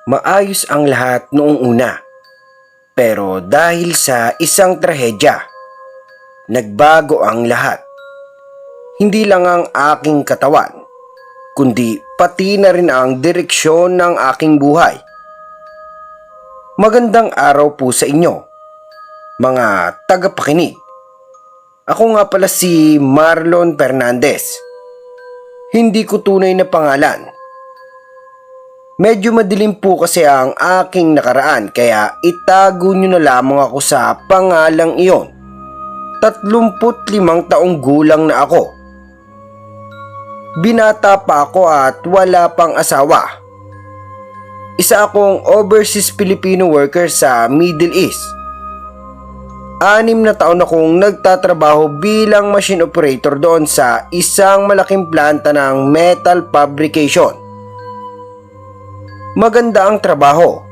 Maayos ang lahat noong una. Pero dahil sa isang trahedya, nagbago ang lahat. Hindi lang ang aking katawan, kundi pati na rin ang direksyon ng aking buhay. Magandang araw po sa inyo, mga tagapakinig. Ako nga pala si Marlon Fernandez. Hindi ko tunay na pangalan. Medyo madilim po kasi ang aking nakaraan kaya itago nyo na lamang ako sa pangalang iyon. 35 taong gulang na ako. Binata pa ako at wala pang asawa. Isa akong overseas Filipino worker sa Middle East. 6 na taon akong nagtatrabaho bilang machine operator doon sa isang malaking planta ng metal fabrication. Maganda ang trabaho,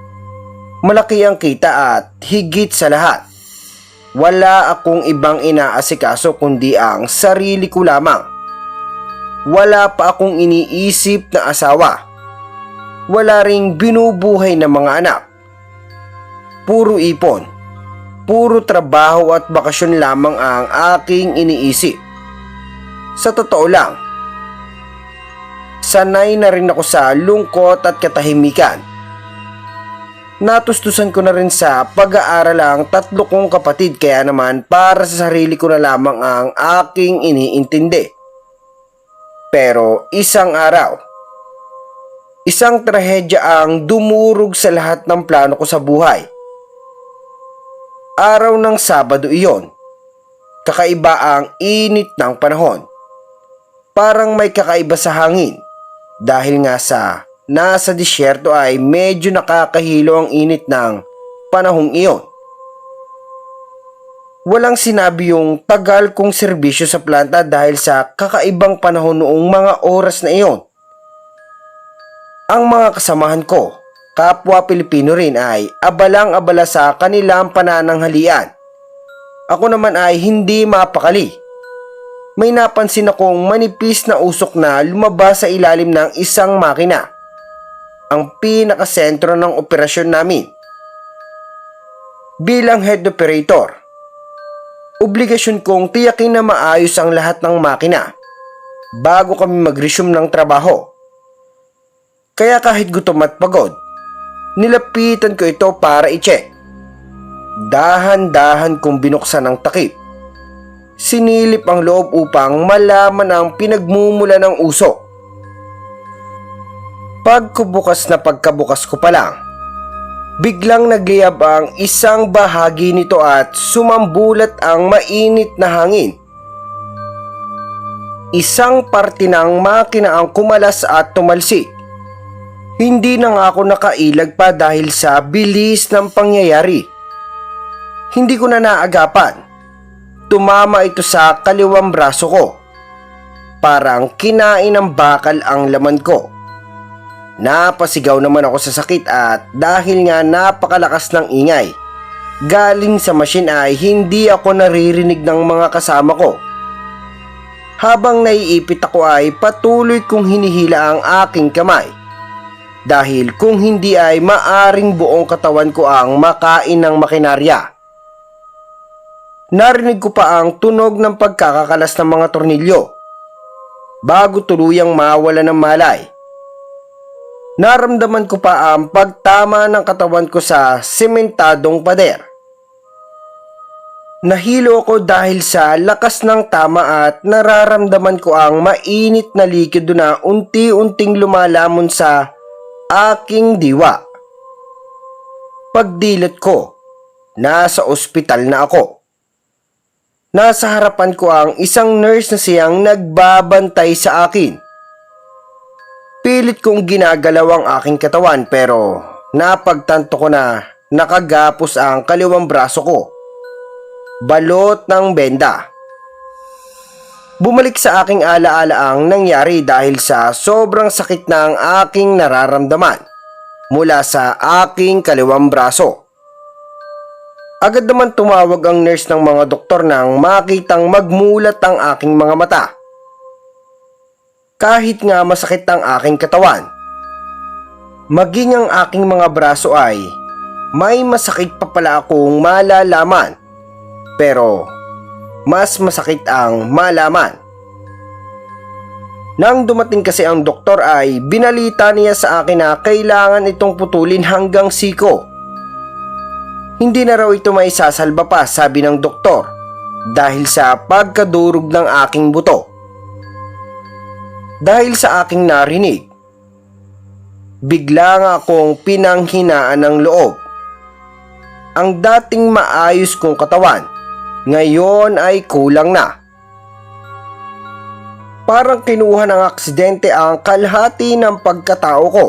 malaki ang kita at higit sa lahat, wala akong ibang inaasikaso kundi ang sarili ko lamang. Wala pa akong iniisip na asawa, wala ring binubuhay na mga anak. Puro ipon, puro trabaho at bakasyon lamang ang aking iniisip. Sa totoo lang, sanay na rin ako sa lungkot at katahimikan. Natustusan ko na rin sa pag-aaral ang 3 kong kapatid kaya naman para sa sarili ko na lamang ang aking iniintindi. Pero isang araw, isang trahedya ang dumurog sa lahat ng plano ko sa buhay. Araw ng Sabado iyon. Kakaiba ang init ng panahon. Parang may kakaiba sa hangin. Dahil nga sa nasa disyerto ay medyo nakakahilo ang init ng panahong iyon. Walang sinabi yung tagal kong serbisyo sa planta dahil sa kakaibang panahon noong mga oras na iyon. Ang mga kasamahan ko, kapwa Pilipino rin ay abalang-abala sa kanilang panananghalian. Ako naman ay hindi mapakali. May napansin akong manipis na usok na lumabas sa ilalim ng isang makina, ang pinakasentro ng operasyon namin. Bilang head operator, obligasyon kong tiyakin na maayos ang lahat ng makina bago kami mag-resume ng trabaho. Kaya kahit gutom at pagod, nilapitan ko ito para i-check. Dahan-dahan kong binuksan ang takip. Sinilip ang loob upang malaman ang pinagmumula ng usok. Pagkabukas ko pa lang, biglang nagliyab ang isang bahagi nito at sumambulat ang mainit na hangin. Isang parte ng makina ang kumalas at tumalsik. Hindi na nga ako nakailag pa dahil sa bilis ng pangyayari. Hindi ko na naagapan. Tumama ito sa kaliwang braso ko. Parang kinain ng bakal ang laman ko. Napasigaw naman ako sa sakit at dahil nga napakalakas ng ingay galing sa machine ay hindi ako naririnig ng mga kasama ko. Habang naiipit ako ay patuloy kong hinihila ang aking kamay. Dahil kung hindi ay maaring buong katawan ko ang makain ng makinarya. Narinig ko pa ang tunog ng pagkakakalas ng mga tornilyo bago tuluyang mawala ng malay. Naramdaman ko pa ang pagtama ng katawan ko sa sementadong pader. Nahilo ako dahil sa lakas ng tama at nararamdaman ko ang mainit na likido na unti-unting lumalamon sa aking diwa. Pagdilat ko, nasa ospital na ako. Nasa harapan ko ang isang nurse na siyang nagbabantay sa akin. Pilit kong ginagalaw ang aking katawan pero napagtanto ko na nakagapos ang kaliwang braso ko. Balot ng benda. Bumalik sa aking alaala ang nangyari dahil sa sobrang sakit na ang aking nararamdaman mula sa aking kaliwang braso. Agad naman tumawag ang nurse ng mga doktor nang makitang magmulat ang aking mga mata. Kahit nga masakit ang aking katawan, Maging ang aking mga braso ay may masakit pa pala akong malalaman. Pero mas masakit ang malaman. Nang dumating kasi ang doktor ay binalita niya sa akin na kailangan itong putulin hanggang siko. Hindi na raw ito may sasalba pa, sabi ng doktor, dahil sa pagkadurog ng aking buto. Dahil sa aking narinig, bigla nga akong pinanghinaan ng loob. Ang dating maayos kong katawan, ngayon ay kulang na. Parang kinuha ng aksidente ang kalahati ng pagkatao ko.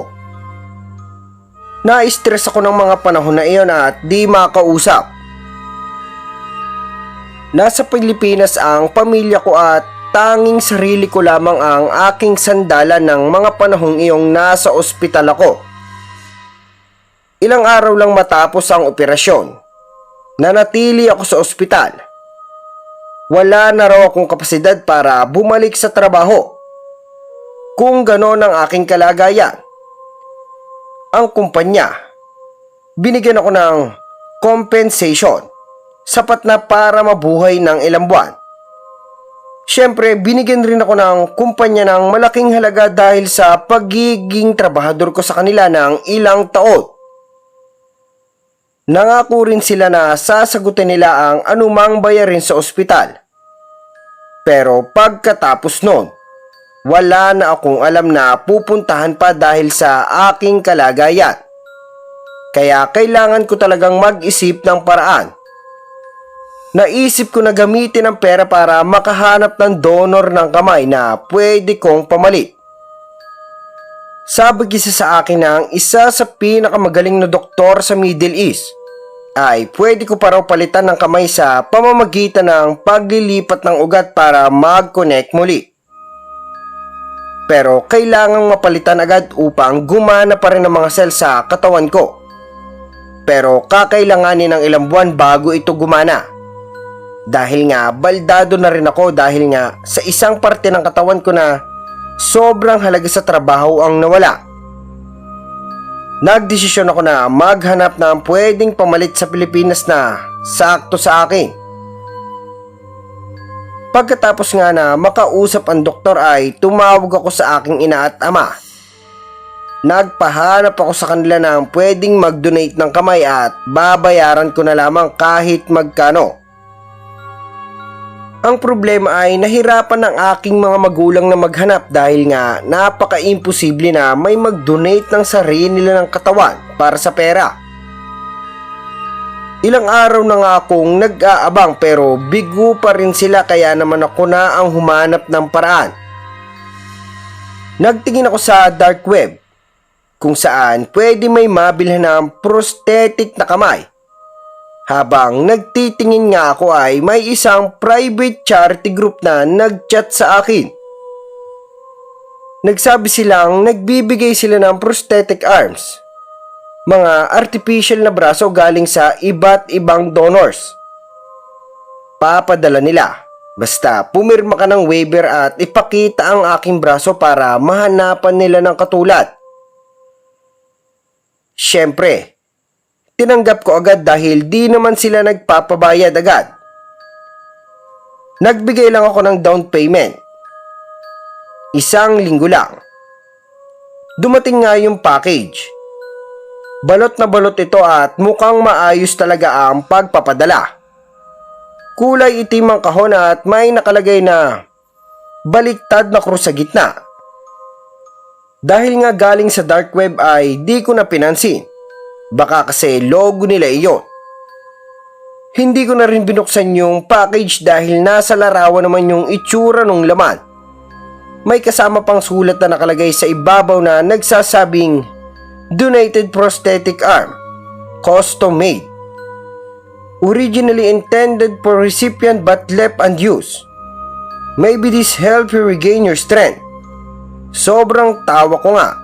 Na-stress ako ng mga panahon na iyon at di makausap. Nasa Pilipinas ang pamilya ko at tanging sarili ko lamang ang aking sandalan ng mga panahong iyong nasa ospital ako. Ilang araw lang matapos ang operasyon, nanatili ako sa ospital. Wala na raw akong kapasidad para bumalik sa trabaho. Kung ganon ang aking kalagayan, ang kumpanya, binigyan ako ng compensation, sapat na para mabuhay ng ilang buwan. Siyempre, binigyan rin ako ng kumpanya ng malaking halaga dahil sa pagiging trabahador ko sa kanila ng ilang taon. Nangako rin sila na sasagutin nila ang anumang bayarin sa ospital. Pero pagkatapos nun, wala na akong alam na pupuntahan pa dahil sa aking kalagayan. Kaya kailangan ko talagang mag-isip ng paraan. Naisip ko na gamitin ang pera para makahanap ng donor ng kamay na pwede kong pamalit. Sabi kasi sa akin ng isa sa pinakamagaling na doktor sa Middle East ay pwede ko pa raw palitan ng kamay sa pamamagitan ng paglilipat ng ugat para mag-connect muli. Pero kailangang mapalitan agad upang gumana pa rin ang mga cell sa katawan ko. Pero kakailanganin ng ilang buwan bago ito gumana. Dahil nga baldado na rin ako dahil nga sa isang parte ng katawan ko na sobrang halaga sa trabaho ang nawala. Nagdesisyon ako na maghanap ng pwedeng pamalit sa Pilipinas na sakto sa akin. Pagkatapos nga na makausap ang doktor ay tumawag ako sa aking ina at ama. Nagpahanap ako sa kanila ng pwedeng mag-donate ng kamay at babayaran ko na lamang kahit magkano. Ang problema ay nahirapan ng aking mga magulang na maghanap dahil nga napaka-imposible na may mag-donate ng sarili nila ng katawan para sa pera. Ilang araw na nga akong nag-aabang pero bigo pa rin sila kaya naman ako na ang humanap ng paraan. Nagtingin ako sa dark web kung saan pwede may mabilhan ng prosthetic na kamay. Habang nagtitingin nga ako ay may isang private charity group na nag-chat sa akin. Nagsabi silang nagbibigay sila ng prosthetic arms, mga artificial na braso galing sa iba't ibang donors. Papadala nila, basta pumirma ka ng waiver at ipakita ang aking braso para mahanapan nila ng katulad. Siyempre, tinanggap ko agad dahil di naman sila nagpapabayad agad. Nagbigay lang ako ng down payment. 1 linggo lang. Dumating nga yung package. Balot na balot ito at mukhang maayos talaga ang pagpapadala. Kulay itim ang kahon at may nakalagay na baliktad na krus sa gitna. Dahil nga galing sa dark web ay di ko na pinansin. Baka kasi logo nila iyon. Hindi ko na rin binuksan yung package dahil nasa larawan naman yung itsura ng laman. May kasama pang sulat na nakalagay sa ibabaw na nagsasabing donated prosthetic arm, custom made. Originally intended for recipient but left unused. Maybe this help you regain your strength. Sobrang tawa ko nga.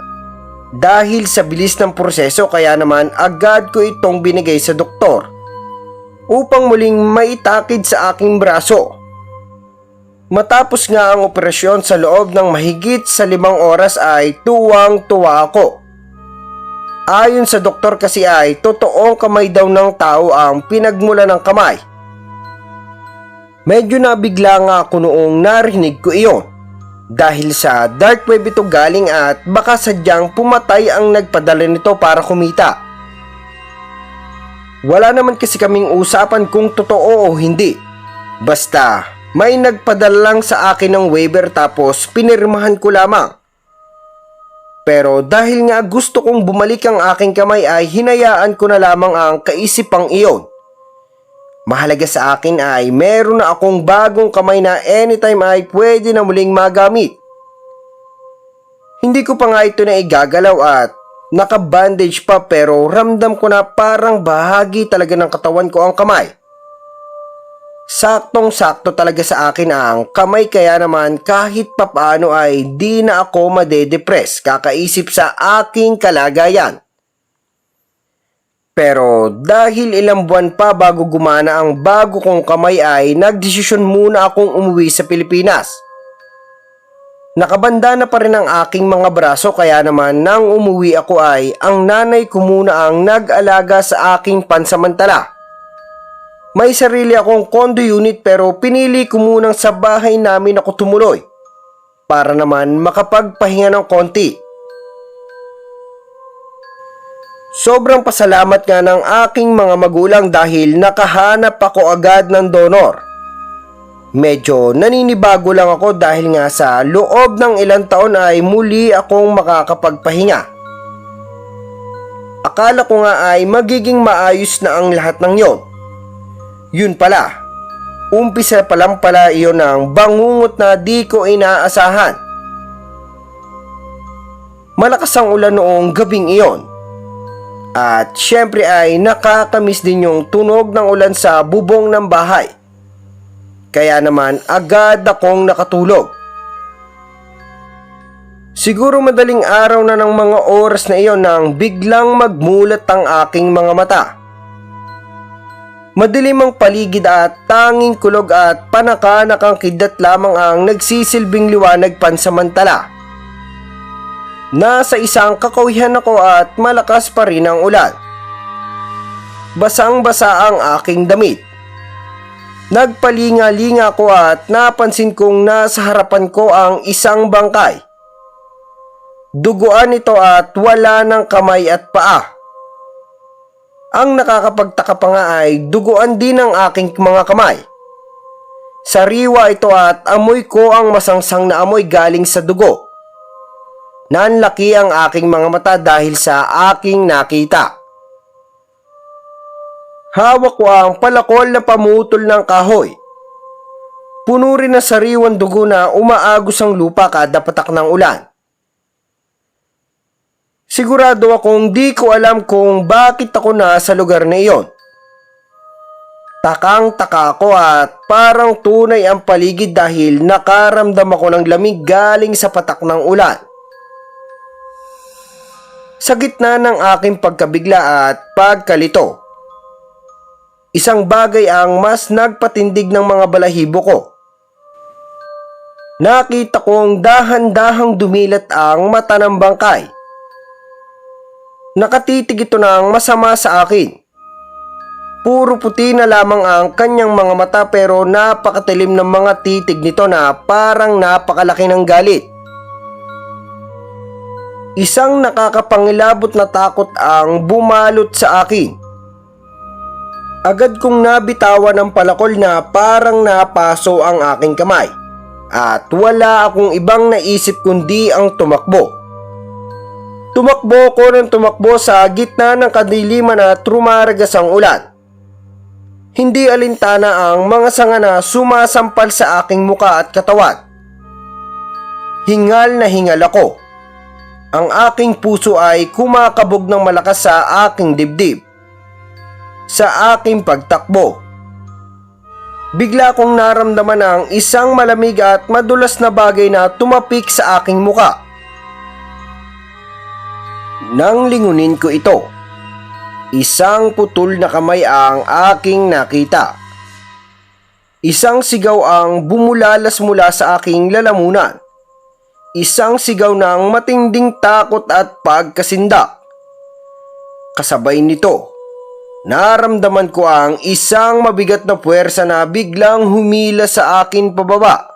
Dahil sa bilis ng proseso kaya naman agad ko itong binigay sa doktor upang muling maitakid sa aking braso. Matapos nga ang operasyon sa loob ng mahigit sa 5 oras ay tuwang-tuwa ako. Ayon sa doktor kasi ay totoong kamay daw ng tao ang pinagmula ng kamay. Medyo nabigla nga ako noong narinig ko iyon. Dahil sa dark web ito galing at baka sadyang pumatay ang nagpadala nito para kumita. Wala naman kasi kaming usapan kung totoo o hindi. Basta may nagpadala lang sa akin ng waiver tapos pinirmahan ko lamang. Pero dahil nga gusto kong bumalik ang aking kamay ay hinayaan ko na lamang ang kaisipang iyon. Mahalaga sa akin ay meron na akong bagong kamay na anytime ay pwede na muling magamit. Hindi ko pa nga ito na igagalaw at naka-bandage pa pero ramdam ko na parang bahagi talaga ng katawan ko ang kamay. Saktong-sakto talaga sa akin ang kamay kaya naman kahit papaano ay di na ako madedepress kakaisip sa aking kalagayan. Pero dahil ilang buwan pa bago gumana ang bago kong kamay ay nagdesisyon muna akong umuwi sa Pilipinas. Nakabanda na pa rin ang aking mga braso kaya naman nang umuwi ako ay ang nanay ko muna ang nag-alaga sa aking pansamantala. May sarili akong condo unit pero pinili ko munang sa bahay namin ako tumuloy para naman makapagpahinga ng konti. Sobrang pasalamat nga ng aking mga magulang dahil nakahanap ako agad ng donor. Medyo naninibago lang ako dahil nga sa loob ng ilang taon ay muli akong makakapagpahinga. Akala ko nga ay magiging maayos na ang lahat ng yon. Yun pala, umpisa pa lang pala iyon ng bangungot na di ko inaasahan. Malakas ang ulan noong gabing iyon. At syempre ay nakakamiss din yung tunog ng ulan sa bubong ng bahay. Kaya naman agad akong nakatulog. Siguro madaling araw na ng mga oras na iyon nang biglang magmulat ang aking mga mata. Madilim ang paligid at tanging kulog at panakanakang kidlat lamang ang nagsisilbing liwanag pansamantala. Nasa isang kakawihan ako at malakas pa rin ang ulan. Basang-basa ang aking damit. Nagpalinga-linga ako at napansin kong nasa harapan ko ang isang bangkay. Duguan ito at wala ng kamay at paa. Ang nakakapagtaka pa nga ay duguan din ang aking mga kamay. Sariwa ito at amoy ko ang masangsang na amoy galing sa dugo. Nanlaki ang aking mga mata dahil sa aking nakita. Hawak ko ang palakol na pamutol ng kahoy. Puno rin na sariwang dugo na umaagos ang lupa kada patak ng ulan. Sigurado akong di ko alam kung bakit ako nasa lugar na iyon. Takang-taka ako at parang tunay ang paligid dahil nakaramdam ako ng lamig galing sa patak ng ulan. Sa gitna ng aking pagkabigla at pagkalito, isang bagay ang mas nagpatindig ng mga balahibo ko. Nakita kong dahan-dahang dumilat ang mata ng bangkay. Nakatitig ito ng masama sa akin. Puro puti na lamang ang kanyang mga mata pero napakatilim ng mga titig nito na parang napakalaki ng galit. Isang nakakapangilabot na takot ang bumalot sa akin. Agad kong nabitawan ang palakol na parang napaso ang aking kamay at wala akong ibang naisip kundi ang tumakbo. Tumakbo ko ng tumakbo sa gitna ng kadiliman at rumaragas ang ulan. Hindi alintana ang mga sanga na sumasampal sa aking muka at katawan. Hingal na hingal ako. Ang aking puso ay kumakabog ng malakas sa aking dibdib. Sa aking pagtakbo. Bigla kong naramdaman ang isang malamig at madulas na bagay na tumapik sa aking muka. Nang lingunin ko ito, isang putol na kamay ang aking nakita. Isang sigaw ang bumulalas mula sa aking lalamunan. Isang sigaw ng matinding takot at pagkasindak. Kasabay nito, naramdaman ko ang isang mabigat na puwersa na biglang humila sa akin pababa.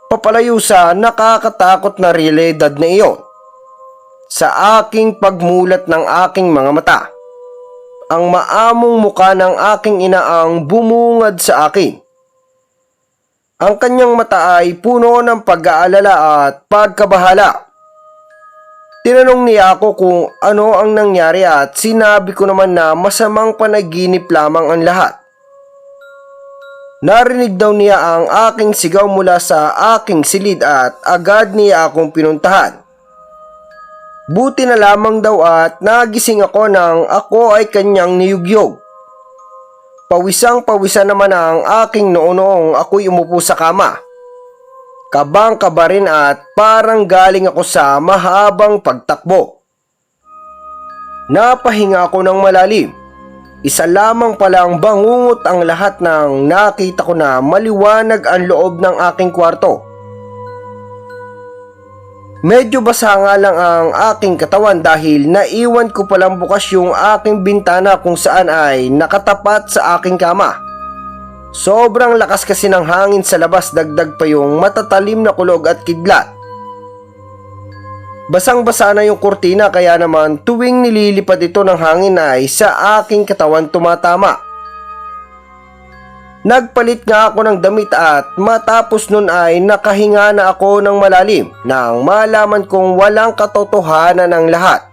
Papalayo sa nakakatakot na realidad na iyon. Sa aking pagmulat ng aking mga mata, ang maamong muka ng aking ina ang bumungad sa akin. Ang kanyang mata ay puno ng pag-aalala at pagkabahala. Tinanong niya ako kung ano ang nangyari at sinabi ko naman na masamang panaginip lamang ang lahat. Narinig daw niya ang aking sigaw mula sa aking silid at agad niya akong pinuntahan. Buti na lamang daw at nagising ako nang ako ay kanyang niyugyog. Pawisang-pawisa naman ang aking noo noong ako'y umupo sa kama. Kabang-kaba rin at parang galing ako sa mahabang pagtakbo. Napahinga ako ng malalim. Isa lamang palang bangungot ang lahat ng nakita ko na maliwanag ang loob ng aking kwarto. Medyo basa nga lang ang aking katawan dahil naiwan ko palang bukas yung aking bintana kung saan ay nakatapat sa aking kama. Sobrang lakas kasi ng hangin sa labas, dagdag pa yung matatalim na kulog at kidlat. Basang-basa na yung kurtina kaya naman tuwing nililipad ito ng hangin ay sa aking katawan tumatama. Nagpalit nga ako ng damit at matapos nun ay nakahinga na ako ng malalim nang malaman kong walang katotohanan ang lahat.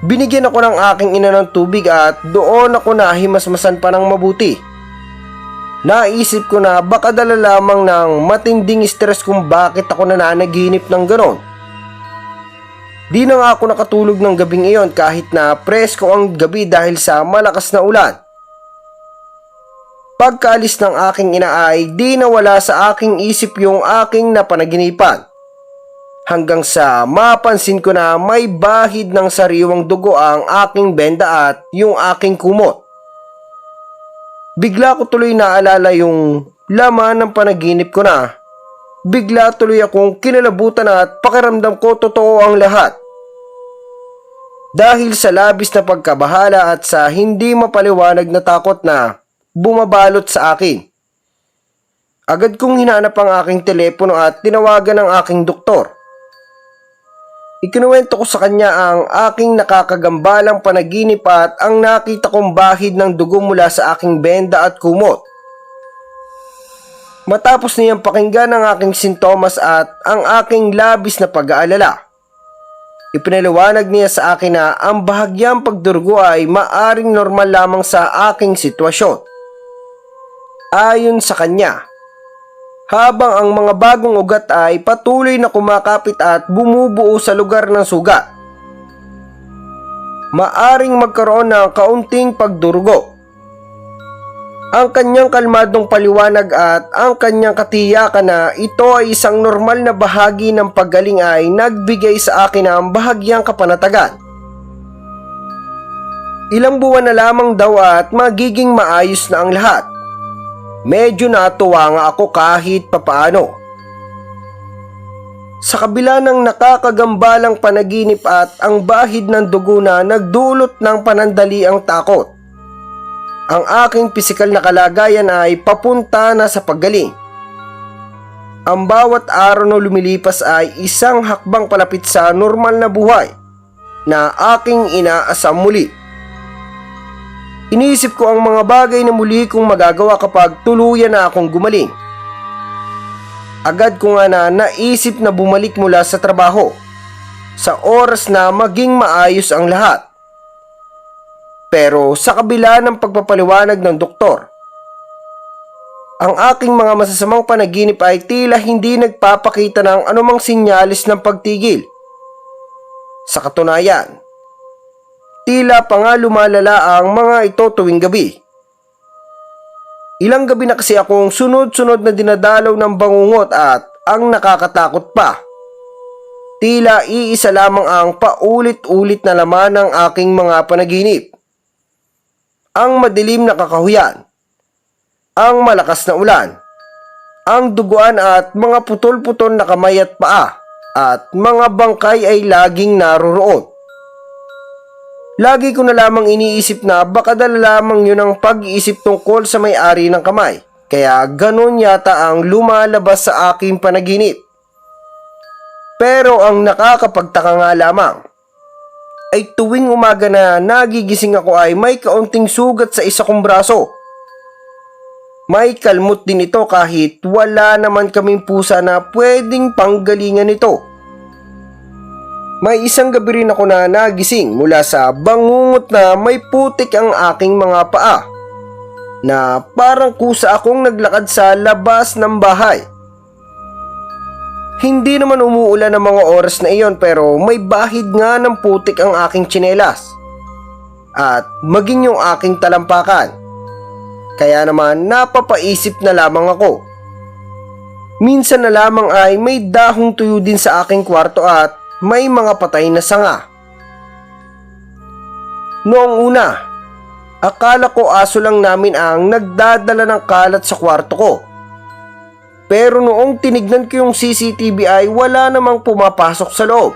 Binigyan ako ng aking ina ng tubig at doon ako nahimasmasan pa ng mabuti. Naisip ko na baka dala lamang ng matinding stress kung bakit ako nananaginip ng ganon. Di na nga ako nakatulog ng gabing iyon kahit na presko ang gabi dahil sa malakas na ulan. Pagkaalis ng aking ina ay di nawala sa aking isip yung aking napanaginipan. Hanggang sa mapansin ko na may bahid ng sariwang dugo ang aking benda at yung aking kumot. Bigla ko tuloy naalala yung laman ng panaginip ko na. Bigla tuloy akong kinalabutan at pakiramdam ko totoo ang lahat. Dahil sa labis na pagkabahala at sa hindi mapaliwanag na takot na bumabalot sa akin. Agad kong hinanap ang aking telepono at tinawagan ang aking doktor. Ikinuwento ko sa kanya ang aking nakakagambalang panaginip at ang nakita kong bahid ng dugo mula sa aking benda at kumot. Matapos niyang pakinggan ang aking sintomas at ang aking labis na pag-aalala, ipinaliwanag niya sa akin na ang bahagyang pagdurugo ay maaring normal lamang sa aking sitwasyon. Ayon sa kanya, habang ang mga bagong ugat ay patuloy na kumakapit at bumubuo sa lugar ng sugat, maaring magkaroon ng kaunting pagdurugo. Ang kanyang kalmadong paliwanag at ang kanyang katiyakan na ito ay isang normal na bahagi ng paggaling ay nagbigay sa akin ng bahagyang kapanatagan. Ilang buwan na lamang daw at magiging maayos na ang lahat. Medyo natuwa nga ako kahit papaano. Sa kabila ng nakakagambalang panaginip at ang bahid ng dugo na nagdulot ng panandaliang takot, ang aking pisikal na kalagayan ay papunta na sa paggaling. Ang bawat araw na lumilipas ay isang hakbang palapit sa normal na buhay na aking inaasam muli. Iniisip ko ang mga bagay na muli kong magagawa kapag tuluyan na akong gumaling. Agad ko nga na naisip na bumalik mula sa trabaho sa oras na maging maayos ang lahat. Pero sa kabila ng pagpapaliwanag ng doktor, ang aking mga masasamang panaginip ay tila hindi nagpapakita ng anumang sinyalis ng pagtigil. Sa katunayan, tila pa nga lumalala ang mga ito tuwing gabi. Ilang gabi na kasi akong sunod-sunod na dinadalaw ng bangungot at ang nakakatakot pa, tila iisa lamang ang paulit-ulit na laman ng aking mga panaginip. Ang madilim na kakahuyan, ang malakas na ulan, ang duguan at mga putol-putol na kamay at paa, at mga bangkay ay laging naroroon. Lagi ko na lamang iniisip na baka dala lamang yun ang pag-iisip tungkol sa may-ari ng kamay. Kaya ganun yata ang lumalabas sa aking panaginip. Pero ang nakakapagtaka nga lamang ay tuwing umaga na nagigising ako ay may kaunting sugat sa isa kong braso. May kalmot din ito kahit wala naman kaming pusa na pwedeng panggalingan ito. May isang gabi rin ako na nagising mula sa bangungot na may putik ang aking mga paa, na parang kusa akong naglakad sa labas ng bahay. Hindi naman umuulan ng mga oras na iyon pero may bahid nga ng putik ang aking tsinelas at maging yung aking talampakan. Kaya naman napapaisip na lamang ako. Minsan na lamang ay may dahong tuyo din sa aking kwarto at may mga patay na sanga. Noong una, akala ko aso lang namin ang nagdadala ng kalat sa kwarto ko. Pero noong tinignan ko yung CCTV ay wala namang pumapasok sa loob.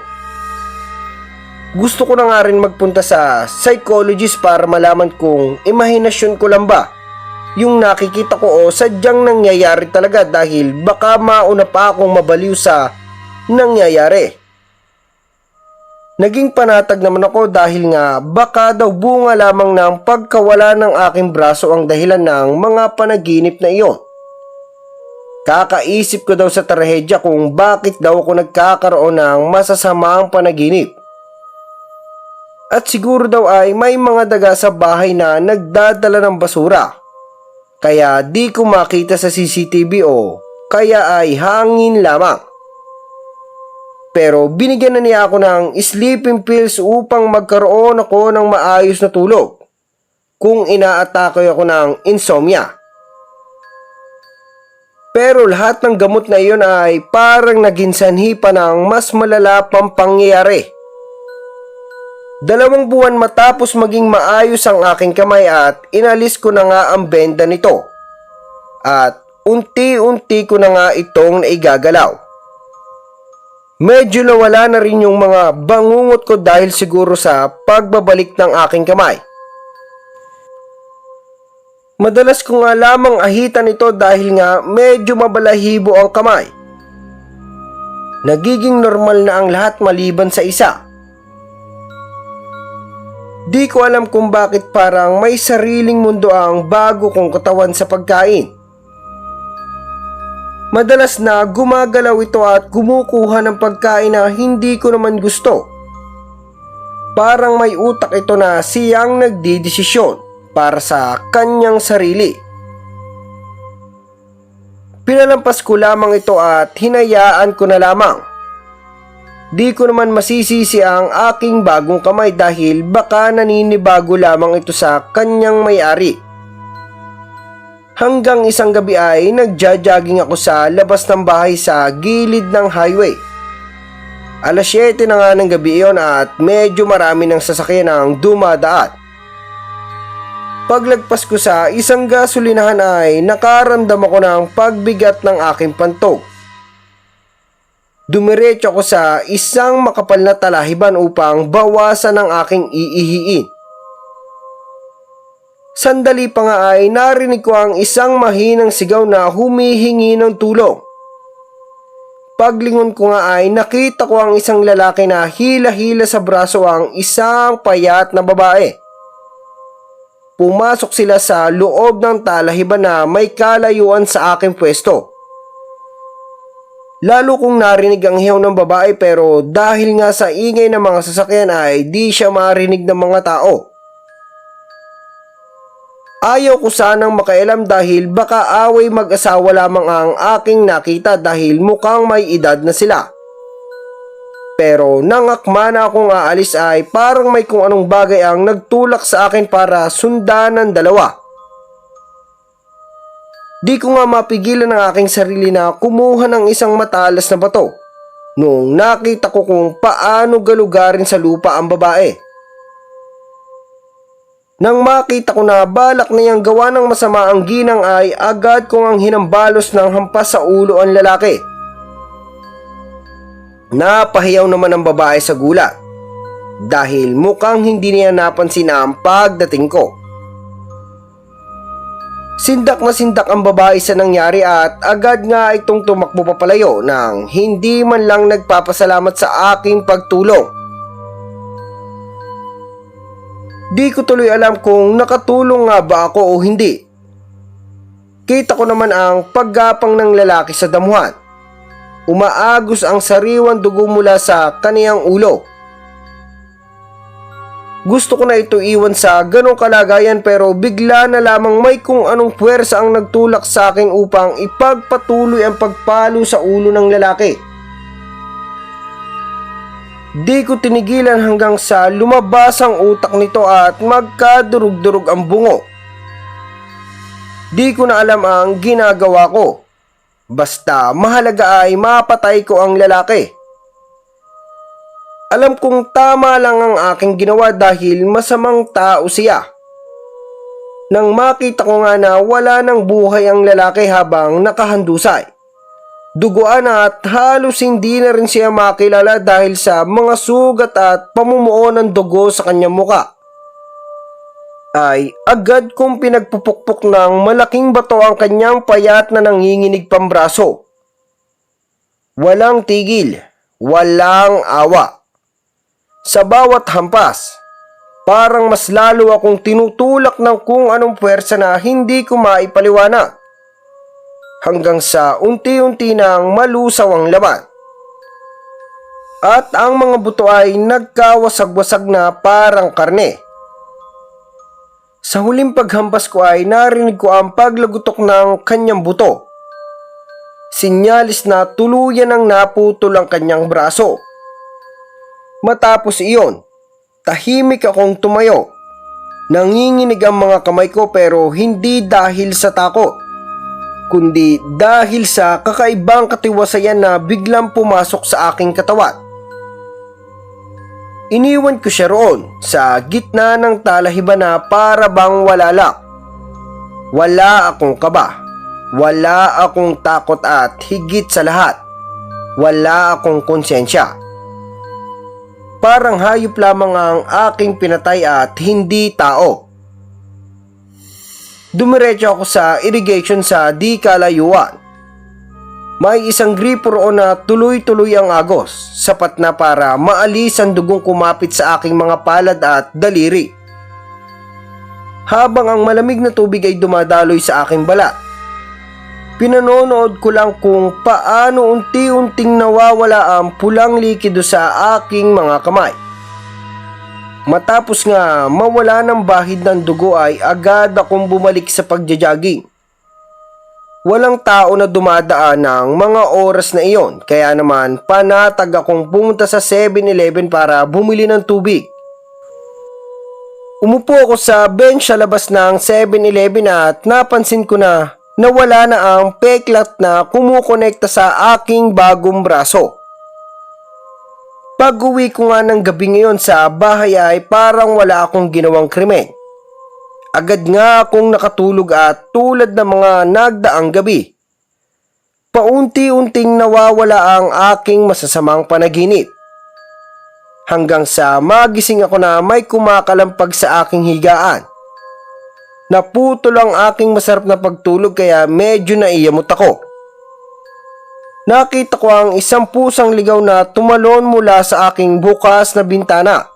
Gusto ko na nga rin magpunta sa psychologist para malaman kung imahinasyon ko lang ba yung nakikita ko o sadyang nangyayari talaga dahil baka mauna pa akong mabaliw sa nangyayari. Naging panatag naman ako dahil nga baka daw bunga lamang ng pagkawala ng aking braso ang dahilan ng mga panaginip na iyon. Kakaisip ko daw sa trahedya kung bakit daw ako nagkakaroon ng masasamaang panaginip. At siguro daw ay may mga daga sa bahay na nagdadala ng basura. Kaya di ko makita sa CCTV o kaya ay hangin lamang. Pero binigyan na niya ako ng sleeping pills upang magkaroon ako ng maayos na tulog kung inaatake ako ng insomnia. Pero lahat ng gamot na iyon ay parang naging sanhi pa ng mas malala pang pangyayari. 2 buwan matapos maging maayos ang aking kamay at inalis ko na nga ang benda nito. At unti-unti ko na nga itong naigagalaw. Medyo nawala na rin yung mga bangungot ko dahil siguro sa pagbabalik ng aking kamay. Madalas ko nga lamang ahitan ito dahil nga medyo mabalahibo ang kamay. Nagiging normal na ang lahat maliban sa isa. Di ko alam kung bakit parang may sariling mundo ang bago kong katawan sa pagkain. Madalas na gumagalaw ito at kumukuha ng pagkain na hindi ko naman gusto. Parang may utak ito na siyang nagdidesisyon para sa kanyang sarili. Pinalampas ko lamang ito at hinayaan ko na lamang. Di ko naman masisisi ang aking bagong kamay dahil baka naninibago lamang ito sa kanyang may-ari. Hanggang isang gabi ay nagja-jogging ako sa labas ng bahay sa gilid ng highway. 7:00 na nga ng gabi iyon at medyo marami ng sasakyan ang dumadaan. Paglagpas ko sa isang gasolinahan ay nakaramdam ako ng pagbigat ng aking pantog. Dumiretso ako sa isang makapal na talahiban upang bawasan ang aking iihiin. Sandali pa nga ay narinig ko ang isang mahinang sigaw na humihingi ng tulong. Paglingon ko nga ay nakita ko ang isang lalaki na hila-hila sa braso ang isang payat na babae. Pumasok sila sa loob ng talahiban na may kalayuan sa aking pwesto. Lalo kong narinig ang hiyaw ng babae pero dahil nga sa ingay ng mga sasakyan ay di siya marinig ng mga tao. Ayaw ko sanang makailam dahil baka away mag-asawa lamang ang aking nakita dahil mukhang may edad na sila. Pero nang akma na akong aalis ay parang may kung anong bagay ang nagtulak sa akin para sundan ng dalawa. Di ko nga mapigilan ang aking sarili na kumuha ng isang matalas na bato nung nakita ko kung paano galugarin sa lupa ang babae. Nang makita ko na balak niyang gawa ng masama ang ginang ay agad kong ang hinambalos ng hampas sa ulo ang lalaki. Napahiyaw naman ang babae sa gulat. dahil mukhang hindi niya napansin ang pagdating ko. Sindak na sindak ang babae sa nangyari at agad nga itong tumakbo papalayo nang hindi man lang nagpapasalamat sa aking pagtulong. Di ko tuloy alam kung nakatulong nga ba ako o hindi. Kita ko naman ang paggapang ng lalaki sa damuhan. Umaagos ang sariwang dugo mula sa kaniyang ulo. Gusto ko na ito iwan sa ganong kalagayan pero bigla na lamang may kung anong puwersa ang nagtulak sa akin upang ipagpatuloy ang pagpalo sa ulo ng lalaki. Di ko tinigilan hanggang sa lumabas ang utak nito at magkadurog-durog ang bungo. Di ko na alam ang ginagawa ko. Basta mahalaga ay mapatay ko ang lalaki. Alam kong tama lang ang aking ginawa dahil masamang tao siya. Nang makita ko nga na wala ng buhay ang lalaki habang nakahandusay, duguan at halos hindi na rin siya makilala dahil sa mga sugat at pamumuo ng dugo sa kanyang muka, ay agad kong pinagpupukpok ng malaking bato ang kanyang payat na nanginginig pambraso. Walang tigil, walang awa. Sa bawat hampas, parang mas lalo akong tinutulak ng kung anong puwersa na hindi ko maipaliwanag. Hanggang sa unti-unti nang malusaw ang laman. At ang mga buto ay nagkawasag-wasag na parang karne. Sa huling paghampas ko ay narinig ko ang paglagutok ng kanyang buto. Sinyalis na tuluyan ang naputol ang kanyang braso. Matapos iyon, tahimik akong tumayo. Nanginginig ang mga kamay ko pero hindi dahil sa takot, kundi dahil sa kakaibang katiwasayan na biglang pumasok sa aking katawan. Iniwan ko siya roon sa gitna ng talahiban na para bang wala lang. Wala akong kaba, wala akong takot at higit sa lahat, wala akong konsensya. Parang hayop lamang ang aking pinatay at hindi tao. Dumiretso ako sa irrigation sa di kalayuan. May isang gripo roon na tuloy-tuloy ang agos, sapat na para maalis ang dugong kumapit sa aking mga palad at daliri. Habang ang malamig na tubig ay dumadaloy sa aking balat, pinanonood ko lang kung paano unti-unting nawawala ang pulang likido sa aking mga kamay. Matapos nga mawala ng bahid ng dugo ay agad akong bumalik sa pagja-jogging. Walang tao na dumadaan ng mga oras na iyon, kaya naman panatag akong pumunta sa 7-Eleven para bumili ng tubig. Umupo ako sa bench sa labas ng 7-Eleven at napansin ko na nawala na ang peklat na kumukonekta sa aking bagong braso. Pag-uwi ko nga ng gabi ngayon sa bahay ay parang wala akong ginawang krimen. Agad nga akong nakatulog at tulad ng mga nagdaang gabi, paunti-unting nawawala ang aking masasamang panaginip. Hanggang sa magising ako na may kumakalampag sa aking higaan. Naputol ang aking masarap na pagtulog kaya medyo naiyamot ako. Nakita ko ang isang pusang ligaw na tumalon mula sa aking bukas na bintana.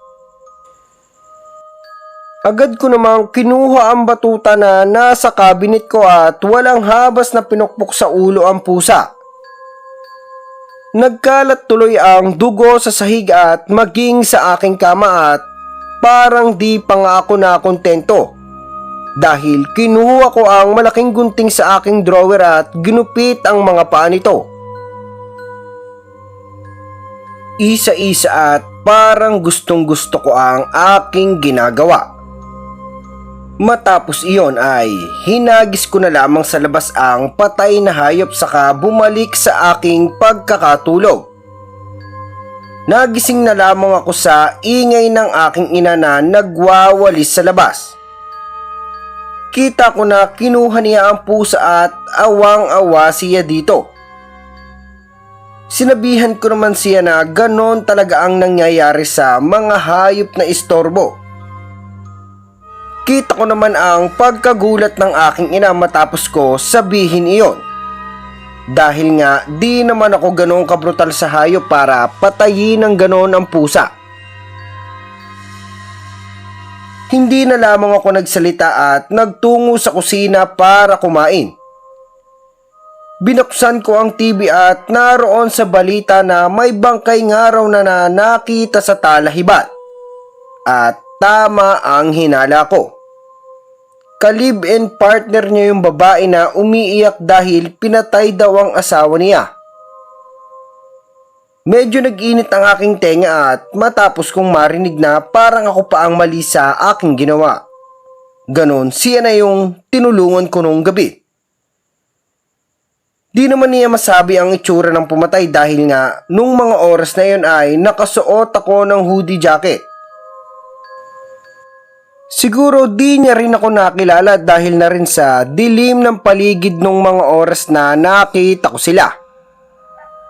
Agad ko namang kinuha ang batuta na nasa cabinet ko at walang habas na pinukpok sa ulo ang pusa. Nagkalat tuloy ang dugo sa sahig at maging sa aking kama at parang di pa nga ako nakontento. Dahil kinuha ko ang malaking gunting sa aking drawer at ginupit ang mga paa nito. Isa-isa at parang gustong-gusto ko ang aking ginagawa. Matapos iyon ay hinagis ko na lamang sa labas ang patay na hayop saka bumalik sa aking pagkakatulog. Nagising na lamang ako sa ingay ng aking ina na nagwawalis sa labas. Kita ko na kinuha niya ang pusa at awang-awa siya dito. Sinabihan ko naman siya na ganon talaga ang nangyayari sa mga hayop na istorbo. Kita ko naman ang pagkagulat ng aking ina matapos ko sabihin iyon. Dahil nga di naman ako ganon kabrutal sa hayop para patayin ng ganon ang pusa. Hindi na lamang ako nagsalita at nagtungo sa kusina para kumain. Binuksan ko ang TV at naroon sa balita na may bangkay nga raw na nakita sa talahiban. At tama ang hinala ko. Ka-live-in partner niya yung babae na umiiyak dahil pinatay daw ang asawa niya. Medyo nag-init ang aking tenga at matapos kong marinig na parang ako pa ang mali sa aking ginawa. Ganon siya na yung tinulungan ko nung gabi. Di naman niya masabi ang itsura ng pumatay dahil nga nung mga oras na yun ay nakasuot ako ng hoodie jacket. Siguro di niya rin ako nakilala dahil na rin sa dilim ng paligid nung mga oras na nakita ko sila.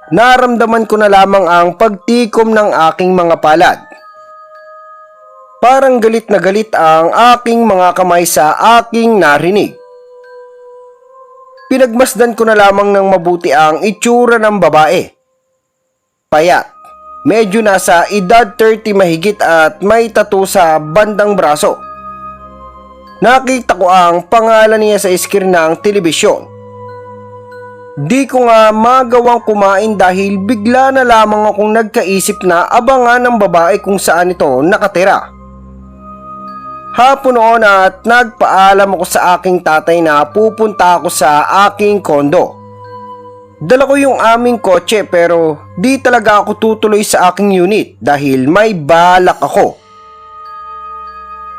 Naramdaman ko na lamang ang pagtikom ng aking mga palad. Parang galit na galit ang aking mga kamay sa aking narinig. Pinagmasdan ko na lamang ng mabuti ang itsura ng babae. Payat, medyo nasa edad 30 mahigit at may tattoo sa bandang braso. Nakita ko ang pangalan niya sa screen ng telebisyon. Di ko nga magawang kumain dahil bigla na lamang akong nagkaisip na abangan ng babae kung saan ito nakatira. Hapon noon at nagpaalam ako sa aking tatay na pupunta ako sa aking kondo. Dala ko yung aming kotse pero di talaga ako tutuloy sa aking unit dahil may balak ako.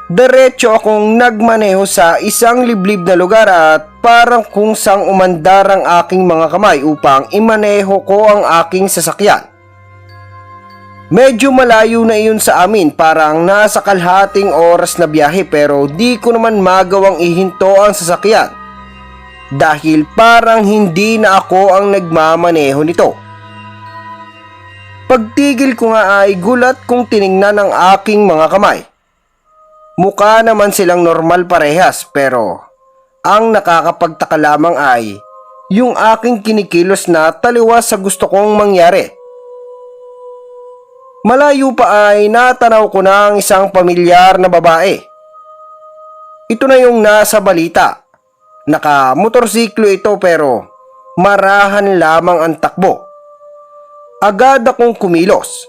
Diretso akong nagmaneho sa isang liblib na lugar at parang kung sang umandar ang aking mga kamay upang imaneho ko ang aking sasakyan. Medyo malayo na iyon sa amin, parang nasa kalahating oras na biyahe pero di ko naman magawang ihinto ang sasakyan dahil parang hindi na ako ang nagmamaneho nito. Pagtigil ko nga ay gulat kong tiningnan ang aking mga kamay. Mukha naman silang normal parehas pero ang nakakapagtaka lamang ay yung aking kinikilos na taliwas sa gusto kong mangyari. Malayo pa ay natanaw ko na ang isang pamilyar na babae. Ito na yung nasa balita. Naka-motorsiklo ito pero marahan lamang ang takbo. Agad akong kumilos.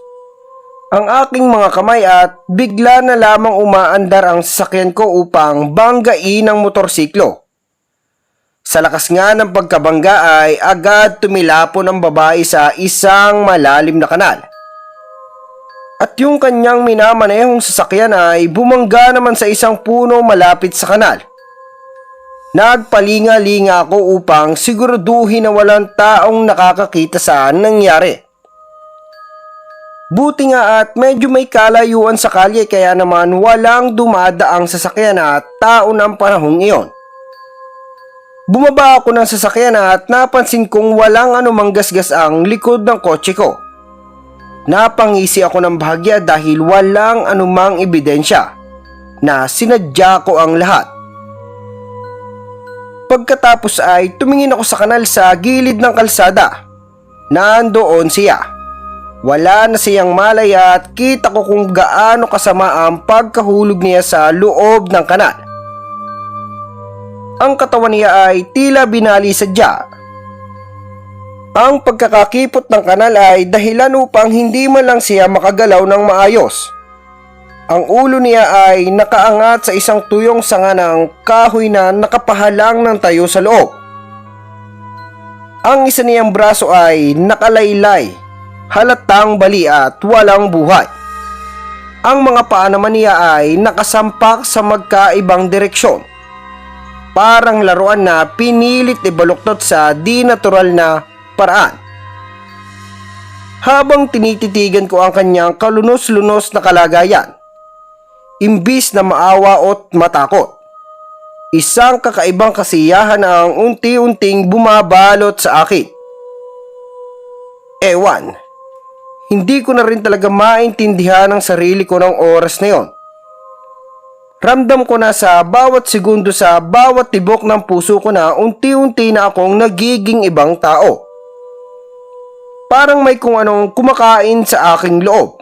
Ang aking mga kamay at bigla na lamang umaandar ang sasakyan ko upang banggain ang motorsiklo. Sa lakas nga ng pagkabangga ay agad tumilapon ang babae sa isang malalim na kanal. At yung kanyang minamanehong sasakyan ay bumangga naman sa isang puno malapit sa kanal. Nagpalinga-linga ako upang siguraduhin na walang taong nakakakita sa nangyari. Buti nga at medyo may kalayuan sa kalye kaya naman walang dumadaang sasakyan at tao ng panahong iyon. Bumaba ako ng sasakyan at napansin kong walang anumang gasgas ang likod ng kotse ko. Napangisi ako ng bahagya dahil walang anumang ebidensya na sinadya ko ang lahat. Pagkatapos ay tumingin ako sa kanal sa gilid ng kalsada. Nandoon siya. Wala na siyang malay at kita ko kung gaano kasama ang pagkahulog niya sa loob ng kanal. Ang katawan niya ay tila binali sadya. Ang pagkakakipot ng kanal ay dahilan upang hindi man lang siya makagalaw ng maayos. Ang ulo niya ay nakaangat sa isang tuyong sanga ng kahoy na nakapahalang ng tayo sa loob. Ang isa niyang braso ay nakalaylay, halatang bali at walang buhay. Ang mga paa naman niya ay nakasampak sa magkaibang direksyon. Parang laruan na pinilit ibaluktot sa di natural na paraan. Habang tinititigan ko ang kanyang kalunos-lunos na kalagayan, imbis na maawa at matakot, isang kakaibang kasiyahan ang unti-unting bumabalot sa akin. Ewan, hindi ko na rin talaga maintindihan ang sarili ko ng oras na yon. Ramdam ko na sa bawat segundo, sa bawat tibok ng puso ko na unti-unti na akong nagiging ibang tao. Parang may kung anong kumakain sa aking loob.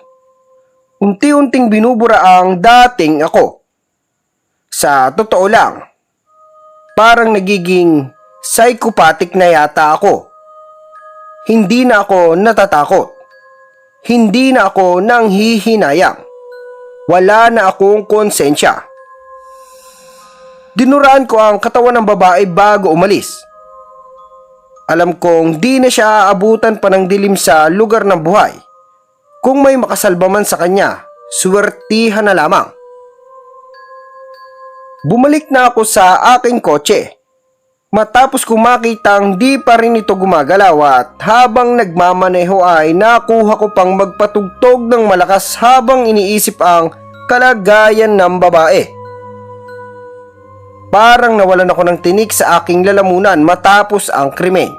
Unti-unting binubura ang dating ako. Sa totoo lang, parang nagiging psychopathic na yata ako. Hindi na ako natatakot. Hindi na ako nanghihinayang. Wala na akong konsensya. Dinuraan ko ang katawan ng babae bago umalis. Alam kong di na siya aabutan pa ng dilim sa lugar ng buhay. Kung may makasalba man sa kanya, suwertihan na lamang. Bumalik na ako sa aking kotse. Matapos kong makitang di pa rin ito gumagalaw at habang nagmamaneho ay nakuha ko pang magpatugtog ng malakas habang iniisip ang kalagayan ng babae. Parang nawalan ako ng tinik sa aking lalamunan matapos ang krimen.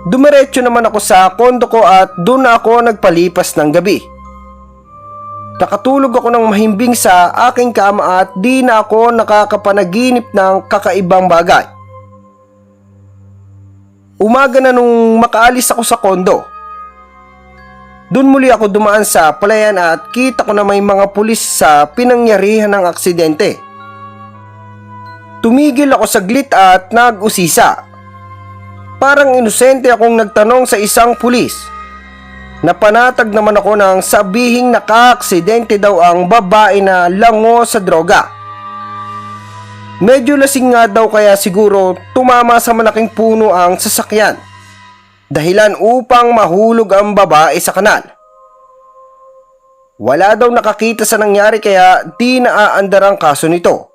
Dumiretso naman ako sa kondo ko at doon ako nagpalipas ng gabi. Nakatulog ako ng mahimbing sa aking kama at di na ako nakakapanaginip ng kakaibang bagay. Umaga na nung makaalis ako sa kondo. Doon muli ako dumaan sa palayan at kita ko na may mga pulis sa pinangyarihan ng aksidente. Tumigil ako saglit at nag-usisa. Parang inosente akong nagtanong sa isang pulis. Napanatag naman ako ng sabihing naka-aksidente daw ang babae na lango sa droga. Medyo lasing nga daw kaya siguro tumama sa malaking puno ang sasakyan. Dahilan upang mahulog ang babae sa kanal. Wala daw nakakita sa nangyari kaya di naaandar ang kaso nito.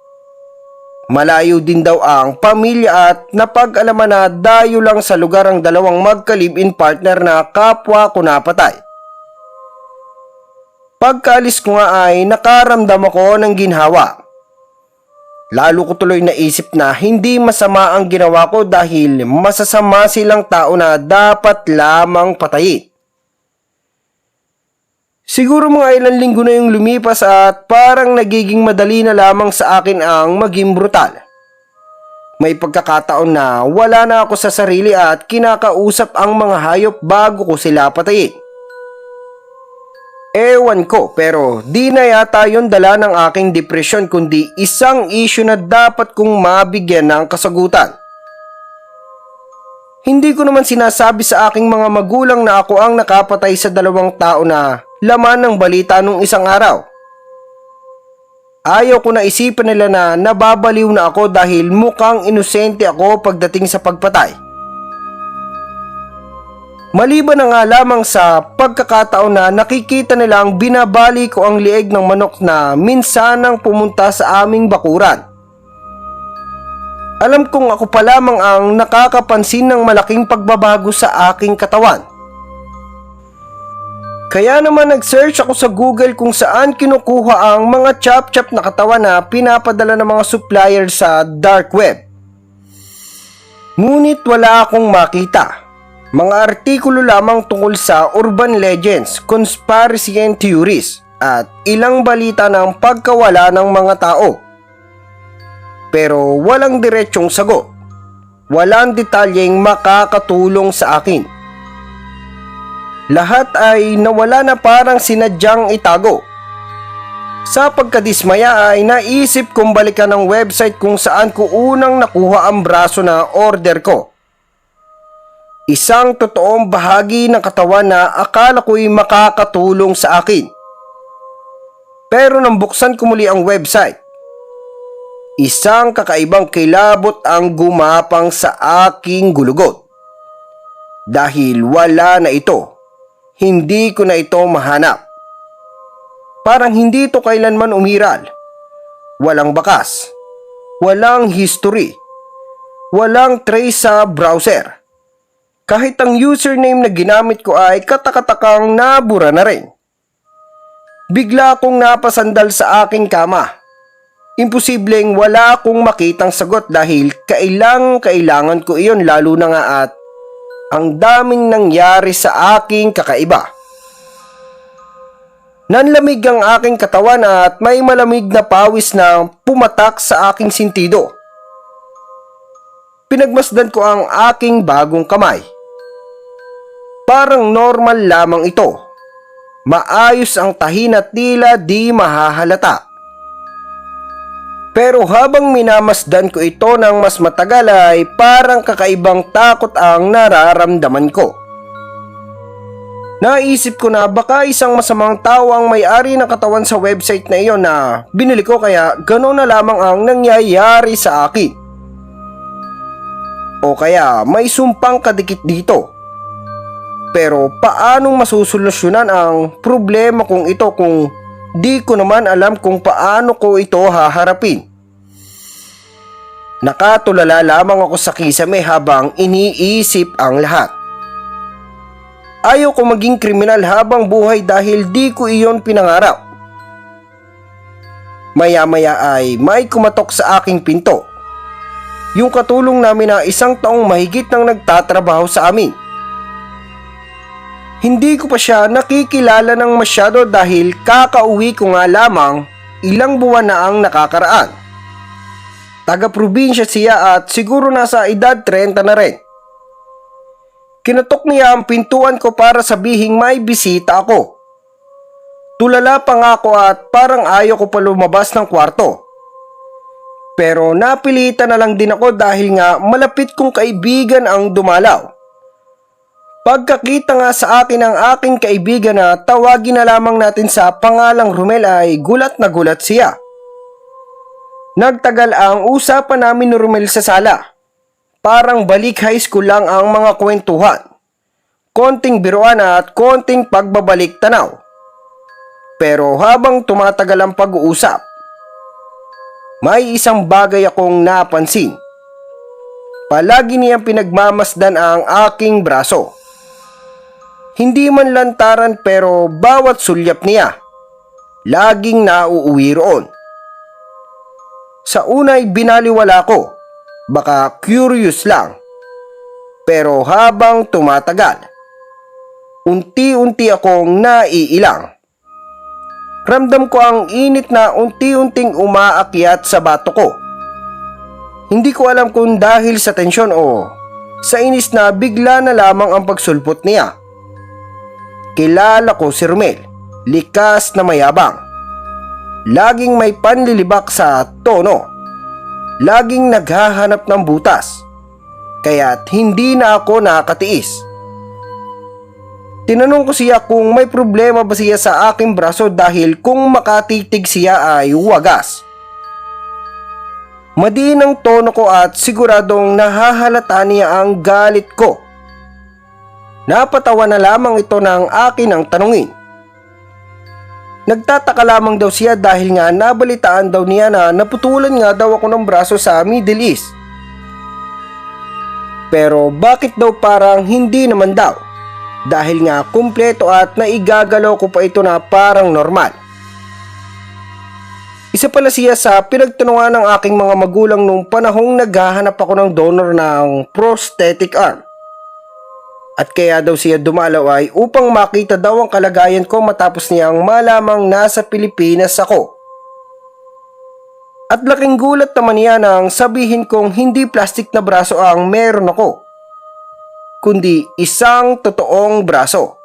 Malayo din daw ang pamilya at napag-alaman na dayo lang sa lugar ang dalawang magka-live-in partner na kapwa ko napatay. Pagkaalis ko nga ay nakaramdam ako ng ginhawa. Lalo ko tuloy naisip na hindi masama ang ginawa ko dahil masasama silang tao na dapat lamang patayin. Siguro mga ilang linggo na yung lumipas at parang nagiging madali na lamang sa akin ang maging brutal. May pagkakataon na wala na ako sa sarili at kinakausap ang mga hayop bago ko sila patayin. Ewan ko pero di na yata yun dala ng aking depresyon kundi isang issue na dapat kong mabigyan ng kasagutan. Hindi ko naman sinasabi sa aking mga magulang na ako ang nakapatay sa dalawang tao na laman ng balita nung isang araw. Ayaw ko na isipan nila na nababaliw na ako dahil mukhang inosente ako pagdating sa pagpatay. Maliban na nga lamang sa pagkakataon na nakikita nilang binabali ko ang lieg ng manok na minsanang pumunta sa aming bakuran. Alam kong ako pa lamang ang nakakapansin ng malaking pagbabago sa aking katawan. Kaya naman nag-search ako sa Google kung saan kinukuha ang mga chop-chop na katawan na pinapadala ng mga supplier sa dark web. Ngunit wala akong makita. Mga artikulo lamang tungkol sa urban legends, conspiracy and theories, at ilang balita ng pagkawala ng mga tao. Pero walang diretsong sagot. Walang detalyeng makakatulong sa akin. Lahat ay nawala na parang sinadyang itago. Sa pagkadismaya ay naisip kong balikan ang website kung saan ko unang nakuha ang braso na order ko. Isang totoong bahagi ng katawan na akala ko'y makakatulong sa akin. Pero nang buksan ko muli ang website, isang kakaibang kilabot ang gumapang sa aking gulugot. Dahil wala na ito. Hindi ko na ito mahanap. Parang hindi ito kailanman umiral. Walang bakas. Walang history. Walang trace sa browser. Kahit ang username na ginamit ko ay katakatakang nabura na rin. Bigla akong napasandal sa aking kama. Imposibleng wala akong makitang sagot dahil kailangan ko iyon lalo na nga at Ang daming nangyari sa aking kakaiba. Nanlamig ang aking katawan at may malamig na pawis na pumatak sa aking sintido. Pinagmasdan ko ang aking bagong kamay. Parang normal lamang ito. Maayos ang tahin at tila di mahahalata. Pero habang minamasdan ko ito ng mas matagal ay parang kakaibang takot ang nararamdaman ko. Naisip ko na baka isang masamang tao ang may-ari ng katawan sa website na iyon na binili ko kaya gano'n na lamang ang nangyayari sa akin. O kaya may sumpang kadikit dito. Pero paanong masusolusyonan ang problema kong ito kung di ko naman alam kung paano ko ito haharapin? Nakatulala lamang ako sa kisame habang iniisip ang lahat. Ayaw ko maging kriminal habang buhay dahil di ko iyon pinangarap. Maya-maya ay may kumatok sa aking pinto. Yung katulong namin na 1 taong mahigit nang nagtatrabaho sa amin. Hindi ko pa siya nakikilala ng masyado dahil kakauwi ko nga lamang ilang buwan na ang nakakaraan. Taga-probinsya siya at siguro nasa edad 30 na rin. Kinatok niya ang pintuan ko para sabihing may bisita ako. Tulala pa nga ako at parang ayaw ko pa lumabas ng kwarto. Pero napilitan na lang din ako dahil nga malapit kong kaibigan ang dumalaw. Pagkakita nga sa akin ng aking kaibigan na tawagin na lamang natin sa pangalang Romel ay gulat na gulat siya. Nagtagal ang usapan namin ni Romel sa sala. Parang balik high school lang ang mga kwentuhan. Konting biruan at konting pagbabalik tanaw. Pero habang tumatagal ang pag-uusap, may isang bagay akong napansin. Palagi niyang pinagmamasdan ang aking braso. Hindi man lantaran pero bawat sulyap niya, laging nauuwi roon. Sa unay binaliwala ko, baka curious lang. Pero habang tumatagal, unti-unti akong naiilang. Ramdam ko ang init na unti-unting umaakyat sa bato ko. Hindi ko alam kung dahil sa tensyon o sa inis na bigla na lamang ang pagsulpot niya. Kilala ko si Romel, likas na mayabang. Laging may panlilibak sa tono. Laging naghahanap ng butas. Kaya't hindi na ako nakatiis. Tinanong ko siya kung may problema ba siya sa aking braso dahil kung makatitig siya ay wagas. Madiin ang tono ko at siguradong nahahalata niya ang galit ko. Napatawa na lamang ito ng akin ang tanungin. Nagtataka lamang daw siya dahil nga nabalitaan daw niya na naputulan nga daw ako ng braso sa Middle East. Pero bakit daw parang hindi naman daw? Dahil nga kumpleto at naigagalaw ko pa ito na parang normal. Isa pala siya sa pinagtanungan ng aking mga magulang nung panahong naghahanap ako ng donor ng prosthetic arm. At kaya daw siya dumalaw ay upang makita daw ang kalagayan ko matapos niyang malamang nasa Pilipinas ako. At laking gulat naman niya nang sabihin kong hindi plastic na braso ang meron ako, kundi isang totoong braso.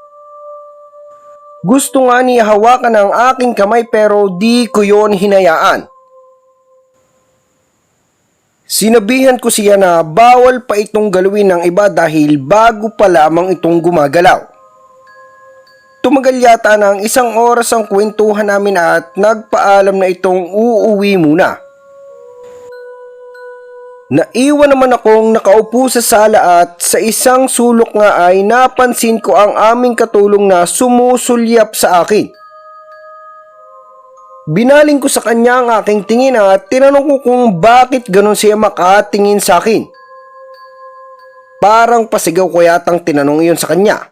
Gusto nga niya hawakan ang aking kamay pero di ko yon hinayaan. Sinabihan ko siya na bawal pa itong galawin ng iba dahil bago pa lamang itong gumagalaw. Tumagal yata ng 1 oras ang kwentuhan namin at nagpaalam na itong uuwi muna. Naiwan naman akong nakaupo sa sala at sa isang sulok nga ay napansin ko ang aming katulong na sumusulyap sa akin. Binaling ko sa kanya ang aking tingin at tinanong ko kung bakit ganon siya makatingin sa akin. Parang pasigaw ko yatang tinanong iyon sa kanya.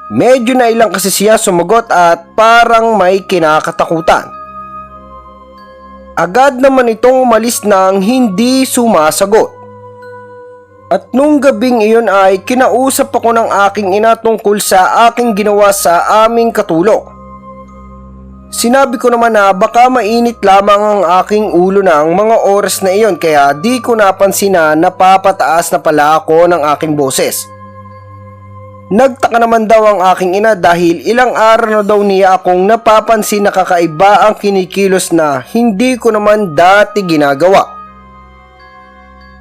Medyo nailang kasi siya sumagot at parang may kinakatakutan. Agad naman itong umalis nang hindi sumasagot. At nung gabing iyon ay kinausap ako ng aking ina tungkol sa aking ginawa sa aming katulong. Sinabi ko naman na baka mainit lamang ang aking ulo ng mga oras na iyon kaya di ko napansin na napapataas na pala ako ng aking boses. Nagtaka naman daw ang aking ina dahil ilang araw na daw niya akong napapansin na kakaiba ang kinikilos na hindi ko naman dati ginagawa.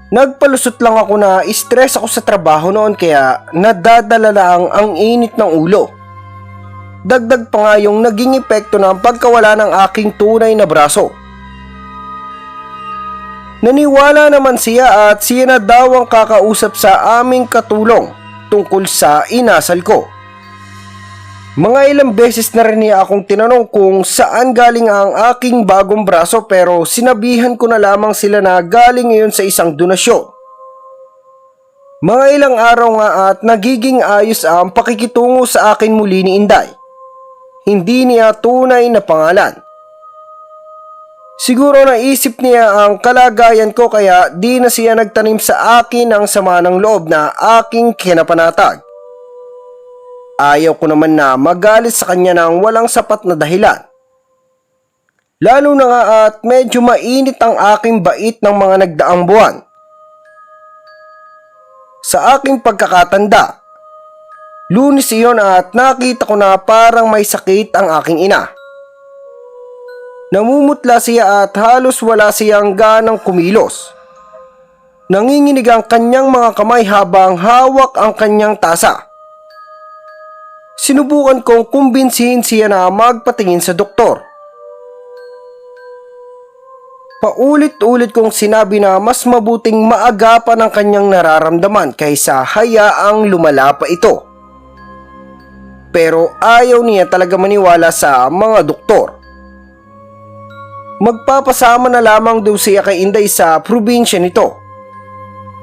Nagpalusot lang ako na stress ako sa trabaho noon kaya nadadala lang ang init ng ulo. Dagdag pa nga yung naging epekto ng pagkawala ng aking tunay na braso. Naniwala naman siya at siya na daw ang kakausap sa aming katulong tungkol sa inasal ko. Mga ilang beses na rin niya akong tinanong kung saan galing ang aking bagong braso pero sinabihan ko na lamang sila na galing ngayon sa isang donasyon. Mga ilang araw nga at nagiging ayos ang pakikitungo sa akin muli ni Inday. Hindi niya tunay na pangalan. Siguro naisip niya ang kalagayan ko kaya di na siya nagtanim sa akin ng sama ng loob na aking kinapanatag. Ayaw ko naman na magalit sa kanya ng walang sapat na dahilan. Lalo na nga at medyo mainit ang aking bait ng mga nagdaang buwan. Sa aking pagkakatanda, Lunes iyon at nakita ko na parang may sakit ang aking ina. Namumutla siya at halos wala siyang ganang kumilos. Nanginginig ang kanyang mga kamay habang hawak ang kanyang tasa. Sinubukan kong kumbinsihin siya na magpatingin sa doktor. Paulit-ulit kong sinabi na mas mabuting maagapan ang kanyang nararamdaman kaysa hayaang lumala pa ito. Pero ayaw niya talaga maniwala sa mga doktor. Magpapasama na lamang daw siya kay Inday sa probinsya nito.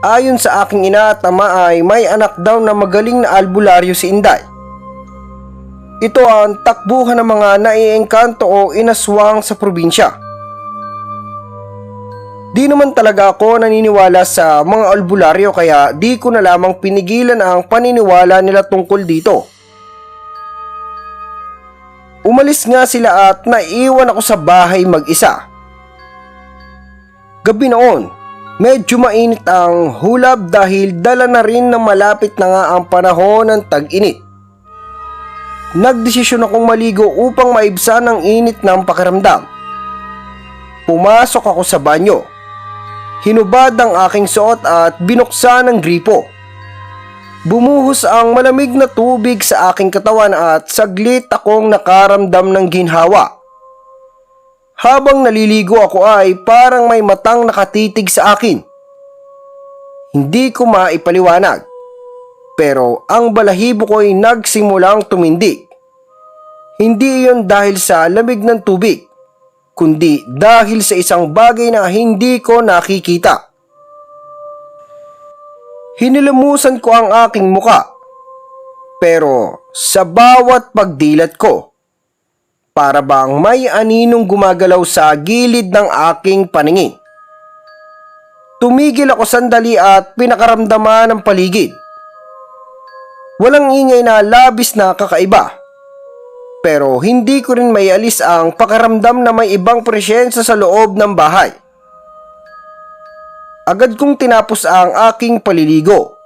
Ayon sa aking ina at ama ay may anak daw na magaling na albularyo si Inday. Ito ang takbuhan ng mga naiengkanto o inaswang sa probinsya. Di naman talaga ako naniniwala sa mga albularyo kaya di ko na lamang pinigilan ang paniniwala nila tungkol dito. Umalis nga sila at naiwan ako sa bahay mag-isa. Gabi noon, medyo mainit ang hulab dahil dala na rin na malapit na nga ang panahon ng tag-init. Nagdesisyon akong maligo upang maibsan ang init ng pakiramdam. Pumasok ako sa banyo. Hinubad ang aking suot at binuksan ang gripo. Bumuhos ang malamig na tubig sa aking katawan at saglit akong nakaramdam ng ginhawa. Habang naliligo ako ay parang may matang nakatitig sa akin. Hindi ko maipaliwanag, pero ang balahibo ko ay nagsimulang tumindig. Hindi iyon dahil sa lamig ng tubig, kundi dahil sa isang bagay na hindi ko nakikita. Hinilamusan ko ang aking muka, pero sa bawat pagdilat ko, para bang may aninong gumagalaw sa gilid ng aking paningin. Tumigil ako sandali at pinakaramdaman ang paligid. Walang ingay na labis na kakaiba, pero hindi ko rin maialis ang pakiramdam na may ibang presensya sa loob ng bahay. Agad kong tinapos ang aking paliligo.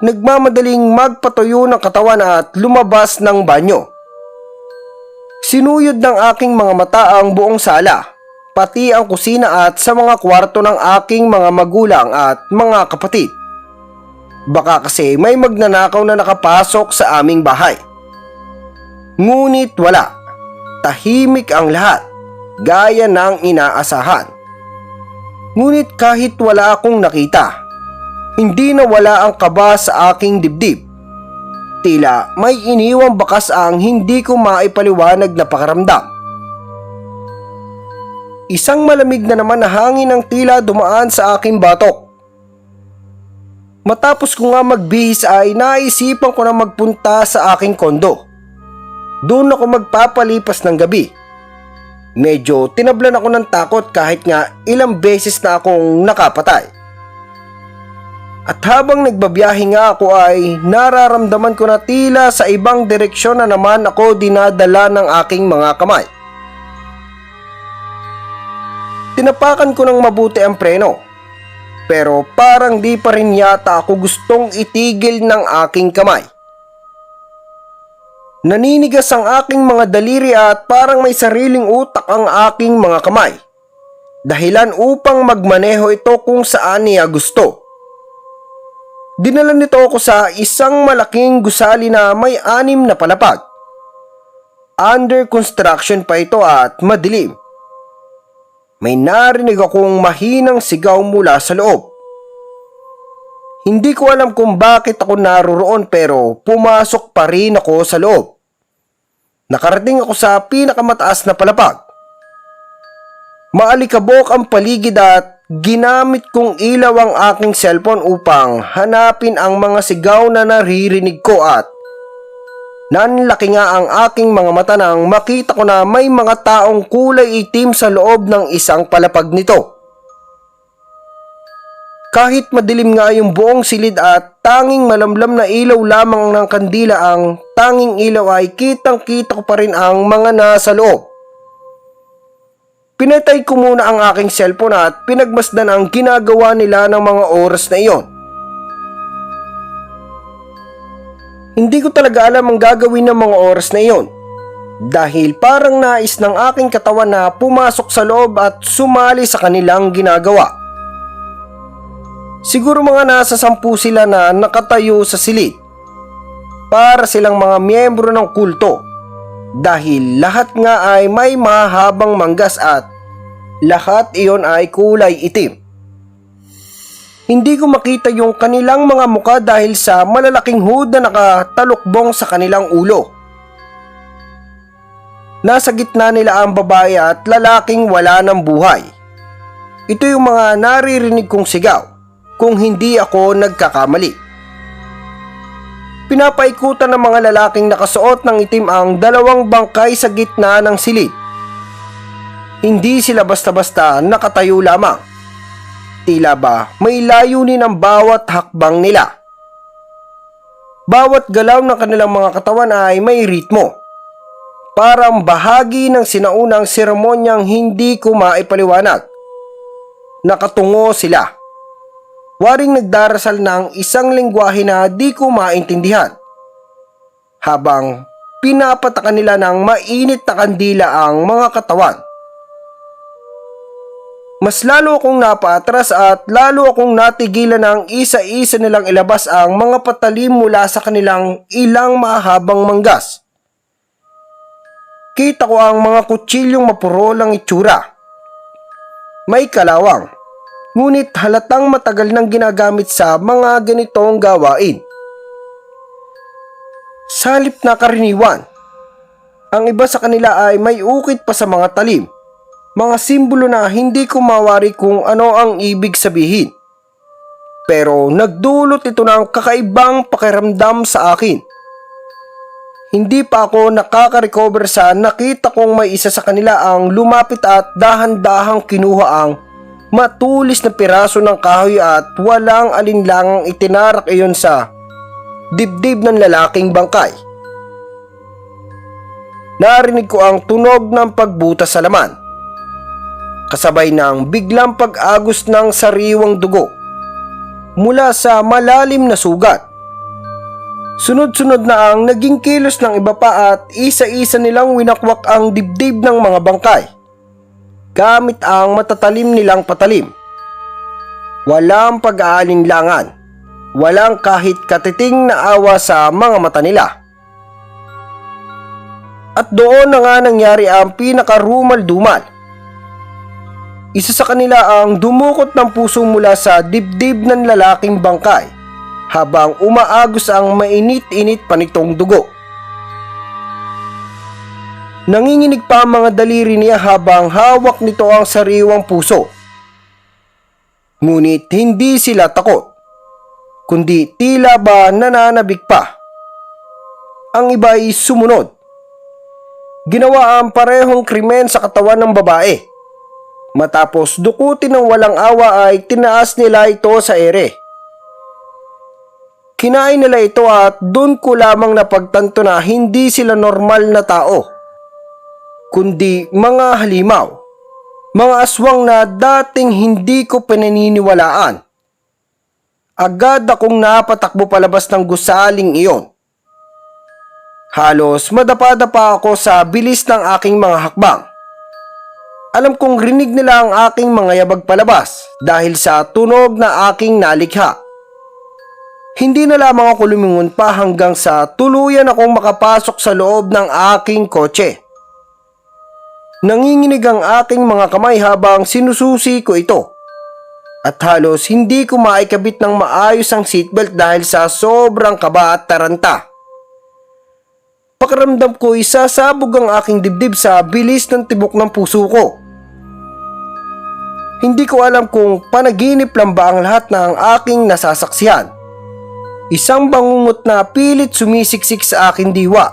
Nagmamadaling magpatuyo ng katawan at lumabas ng banyo. Sinuyod ng aking mga mata ang buong sala, pati ang kusina at sa mga kwarto ng aking mga magulang at mga kapatid. Baka kasi may magnanakaw na nakapasok sa aming bahay. Ngunit wala. Tahimik ang lahat, gaya ng inaasahan. Ngunit kahit wala akong nakita, hindi nawala ang kaba sa aking dibdib. Tila may iniwang bakas ang hindi ko maipaliwanag na pakiramdam. Isang malamig na naman na hangin ang tila dumaan sa aking batok. Matapos ko nga magbihis ay naisipan ko na magpunta sa aking kondo. Doon ako magpapalipas ng gabi. Medyo tinablan ako ng takot kahit nga ilang beses na akong nakapatay. At habang nagbabiyahe nga ako ay nararamdaman ko na tila sa ibang direksyon na naman ako dinadala ng aking mga kamay. Tinapakan ko ng mabuti ang preno, pero parang di pa rin yata ako gustong itigil ng aking kamay. Naninigas ang aking mga daliri at parang may sariling utak ang aking mga kamay. Dahilan upang magmaneho ito kung saan niya gusto. Dinala nito ako sa isang malaking gusali na may 6 na palapag. Under construction pa ito at madilim. May narinig akong mahinang sigaw mula sa loob. Hindi ko alam kung bakit ako naroroon pero pumasok pa rin ako sa loob. Nakarating ako sa pinakamataas na palapag. Maalikabok ang paligid at ginamit kong ilaw ang aking cellphone upang hanapin ang mga sigaw na naririnig ko at nanlaki nga ang aking mga mata nang makita ko na may mga taong kulay itim sa loob ng isang palapag nito. Kahit madilim nga yung buong silid at tanging malamlam na ilaw lamang ng kandila, ang tanging ilaw ay kitang-kita ko pa rin ang mga nasa loob. Pinatay ko muna ang aking cellphone at pinagmasdan ang ginagawa nila ng mga oras na iyon. Hindi ko talaga alam ang gagawin ng mga oras na iyon dahil parang nais ng aking katawan na pumasok sa loob at sumali sa kanilang ginagawa. Siguro mga nasa 10 sila na nakatayo sa silid. Para silang mga miyembro ng kulto. Dahil lahat nga ay may mahabang manggas at lahat iyon ay kulay itim. Hindi ko makita yung kanilang mga muka dahil sa malalaking hood na nakatalukbong sa kanilang ulo. Nasa gitna nila ang babae at lalaking wala ng buhay. Ito yung mga naririnig kong sigaw kung hindi ako nagkakamali. Pinapaikutan ng mga lalaking nakasuot ng itim ang 2 bangkay sa gitna ng silid. Hindi sila basta-basta nakatayo lamang. Tila ba may layunin ang bawat hakbang nila. Bawat galaw ng kanilang mga katawan ay may ritmo. Parang bahagi ng sinaunang seremonyang hindi ko maipaliwanag. Nakatungo sila. Waring nagdarasal ng isang lengguwahe na di ko maintindihan. Habang pinapatakan nila ng mainit na kandila ang mga katawan. Mas lalo akong napaatras at lalo akong natigilan ng isa-isa nilang ilabas ang mga patalim mula sa kanilang ilang mahabang manggas. Kita ko ang mga kutsilyong mapurolang itsura. May kalawang. Ngunit halatang matagal nang ginagamit sa mga ganitong gawain. Salip na karaniwan. Ang iba sa kanila ay may ukit pa sa mga talim. Mga simbolo na hindi ko mawari kung ano ang ibig sabihin. Pero nagdulot ito ng kakaibang pakiramdam sa akin. Hindi pa ako nakaka-recover sa nakita kong may isa sa kanila ang lumapit at dahan-dahang kinuha ang matulis na piraso ng kahoy at walang alinlangang itinarak iyon sa dibdib ng lalaking bangkay. Narinig ko ang tunog ng pagbutas sa laman, kasabay ng biglang pag-agos ng sariwang dugo mula sa malalim na sugat. Sunod-sunod na ang naging kilos ng iba pa at isa-isa nilang winakwak ang dibdib ng mga bangkay gamit ang matatalim nilang patalim. Walang pag-aalinlangan, walang kahit katiting na awa sa mga mata nila. At doon na nga nangyari ang pinakarumal-dumal. Isa sa kanila ang dumukot ng puso mula sa dibdib ng lalaking bangkay habang umaagos ang mainit-init pa nitong dugo. Nanginginig pa ang mga daliri niya habang hawak nito ang sariwang puso. Ngunit hindi sila takot, kundi tila ba nananabik pa. Ang iba ay sumunod. Ginawa ang parehong krimen sa katawan ng babae. Matapos dukutin ng walang awa ay tinaas nila ito sa ere. Kinain nila ito at doon ko lamang napagtanto na hindi sila normal na tao, kundi mga halimaw, mga aswang na dating hindi ko pinaniniwalaan. Agad akong napatakbo palabas ng gusaling iyon. Halos madapa-dapa ako sa bilis ng aking mga hakbang. Alam kong rinig nila ang aking mga yabag palabas dahil sa tunog na aking nalikha. Hindi na lamang ako lumingon pa hanggang sa tuluyan akong makapasok sa loob ng aking kotse. Nanginginig ang aking mga kamay habang sinususi ko ito. At halos hindi ko maikabit ng maayos ang seatbelt dahil sa sobrang kaba at taranta. Pakiramdam ko isasabog ang aking dibdib sa bilis ng tibok ng puso ko. Hindi ko alam kung panaginip lang ba ang lahat ng aking nasasaksihan. Isang bangungot na pilit sumisiksik sa aking diwa.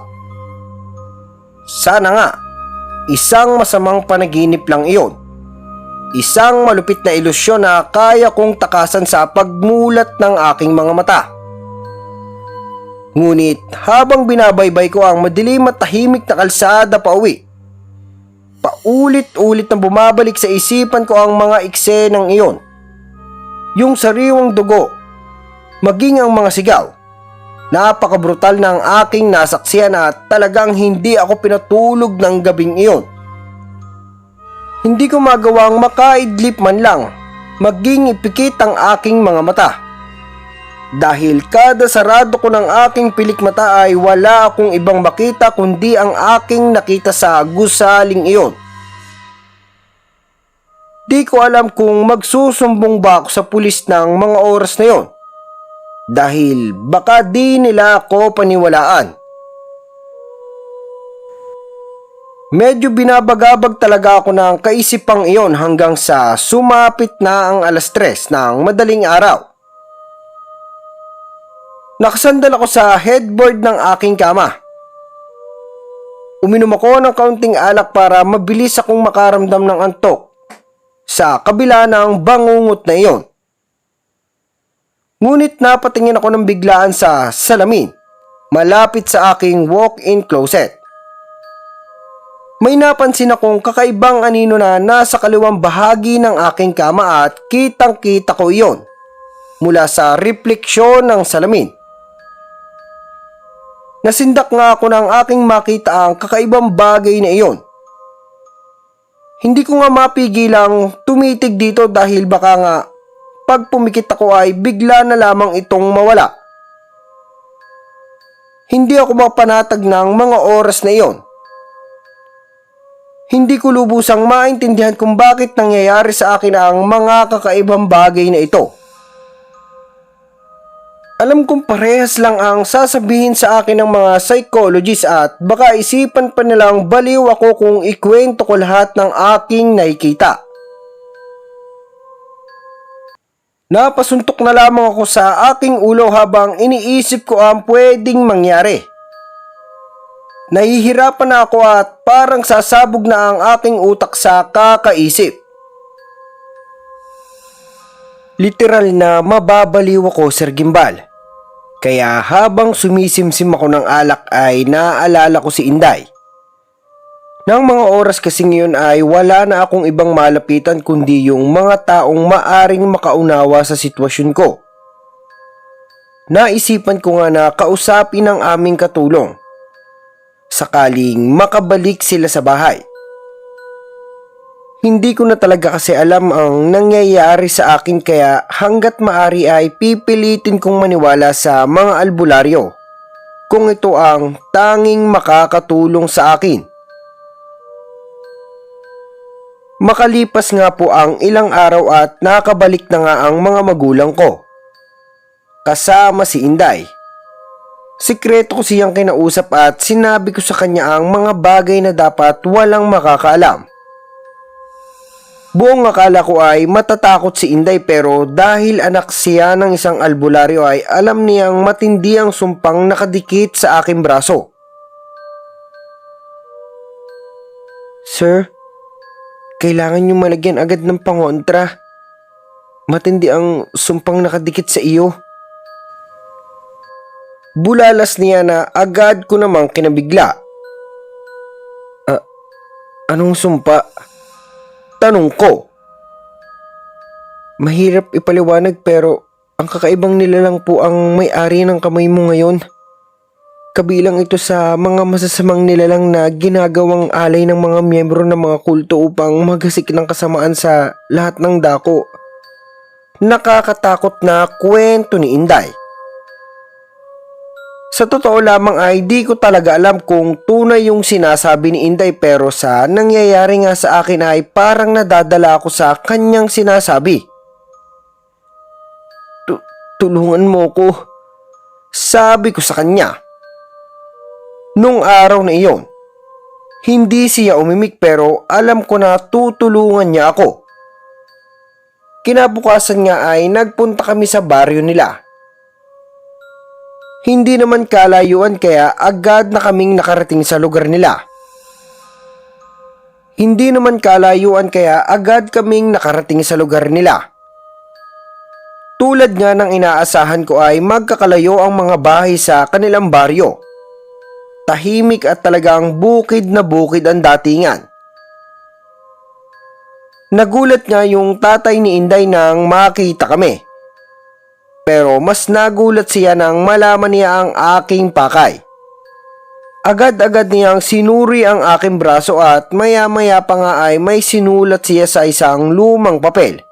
Sana nga, isang masamang panaginip lang iyon. Isang malupit na ilusyon na kaya kong takasan sa pagmulat ng aking mga mata. Ngunit habang binabaybay ko ang madilim at tahimik na kalsada pauwi, paulit-ulit na bumabalik sa isipan ko ang mga eksenang iyon. Yung sariwang dugo, maging ang mga sigaw. Napakabrutal ng aking nasaksihan at talagang hindi ako pinatulog ng gabing iyon. Hindi ko magawang makaidlip man lang, maging ipikit ang aking mga mata. Dahil kada sarado ko ng aking pilik mata ay wala akong ibang makita kundi ang aking nakita sa gusaling iyon. Di ko alam kung magsusumbong ba ako sa pulis ng mga oras na iyon. Dahil baka di nila ako paniwalaan. Medyo binabagabag talaga ako ng kaisipang iyon hanggang sa sumapit na ang 3:00 ng madaling araw. Nakasandal ako sa headboard ng aking kama. Uminom ako ng kaunting alak para mabilis akong makaramdam ng antok sa kabila ng bangungot na iyon. Ngunit napatingin ako ng biglaan sa salamin, malapit sa aking walk-in closet. May napansin akong kakaibang anino na nasa kaliwang bahagi ng aking kama at kitang-kita ko iyon mula sa refleksyon ng salamin. Nasindak nga ako ng aking makita ang kakaibang bagay na iyon. Hindi ko nga mapigilang tumitig dito dahil baka nga pag pumikit ako ay bigla na lamang itong mawala. Hindi ako mapanatag ng mga oras na iyon. Hindi ko lubusang maintindihan kung bakit nangyayari sa akin ang mga kakaibang bagay na ito. Alam kong parehas lang ang sasabihin sa akin ng mga psychologists at baka isipan pa nilang baliw ako kung ikwento ko lahat ng aking nakikita. Napasuntok na lamang ako sa aking ulo habang iniisip ko ang pwedeng mangyari. Nahihirapan na ako at parang sasabog na ang aking utak sa kakaisip. Literal na mababaliw ako, Sir Gimbal. Kaya habang sumisimsim ako ng alak ay naaalala ko si Inday. Nang mga oras kasing yun ay wala na akong ibang malapitan kundi yung mga taong maaring makaunawa sa sitwasyon ko. Naisipan ko nga na kausapin ang aming katulong, sakaling makabalik sila sa bahay. Hindi ko na talaga kasi alam ang nangyayari sa akin kaya hanggat maari ay pipilitin kong maniwala sa mga albularyo kung ito ang tanging makakatulong sa akin. Makalipas nga po ang ilang araw at nakabalik na nga ang mga magulang ko. Kasama si Inday. Sikreto ko siyang kinausap at sinabi ko sa kanya ang mga bagay na dapat walang makakaalam. Buong akala ko ay matatakot si Inday pero dahil anak siya ng isang albularyo ay alam niyang matindi ang sumpang nakadikit sa aking braso. Sir, kailangan niyo malagyan agad ng pangontra. Matindi ang sumpang nakadikit sa iyo. Bulalas niya na agad ko namang kinabigla. Anong sumpa? Tanong ko. Mahirap ipaliwanag pero ang kakaibang nilalang po ang may-ari ng kamay mo ngayon. Kabilang ito sa mga masasamang nilalang na ginagawang alay ng mga miyembro ng mga kulto upang maghasik ng kasamaan sa lahat ng dako. Nakakatakot na kwento ni Inday. Sa totoo lamang ay di ko talaga alam kung tunay yung sinasabi ni Inday pero sa nangyayari nga sa akin ay parang nadadala ako sa kanyang sinasabi. Tulungan mo ko, sabi ko sa kanya. Nung araw na iyon, hindi siya umimik pero alam ko na tutulungan niya ako. Kinabukasan nga ay nagpunta kami sa baryo nila. Hindi naman kalayuan kaya agad na kaming nakarating sa lugar nila. Tulad nga ng inaasahan ko ay magkakalayo ang mga bahay sa kanilang baryo. Tahimik at talagang bukid na bukid ang datingan. Nagulat nga yung tatay ni Inday nang makita kami. Pero mas nagulat siya nang malaman niya ang aking pakay. Agad-agad niyang sinuri ang aking braso at maya-maya pa nga ay may sinulat siya sa isang lumang papel.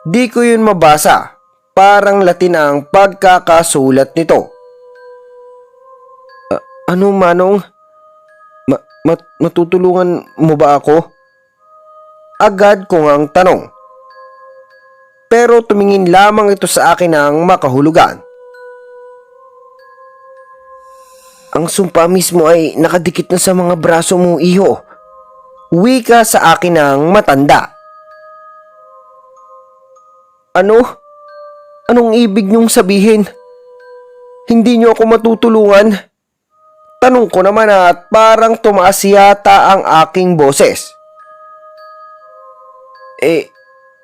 Di ko yun mabasa, parang Latin ang pagkakasulat nito. Ano Manong? Matutulungan mo ba ako? Agad ko ngang tanong. Pero tumingin lamang ito sa akin ng makahulugan. Ang sumpa mismo ay nakadikit na sa mga braso mo, iho. Wika sa akin ng matanda. Ano? Anong ibig niyong sabihin? Hindi niyo ako matutulungan? Tanong ko naman at parang tumaas yata ang aking boses.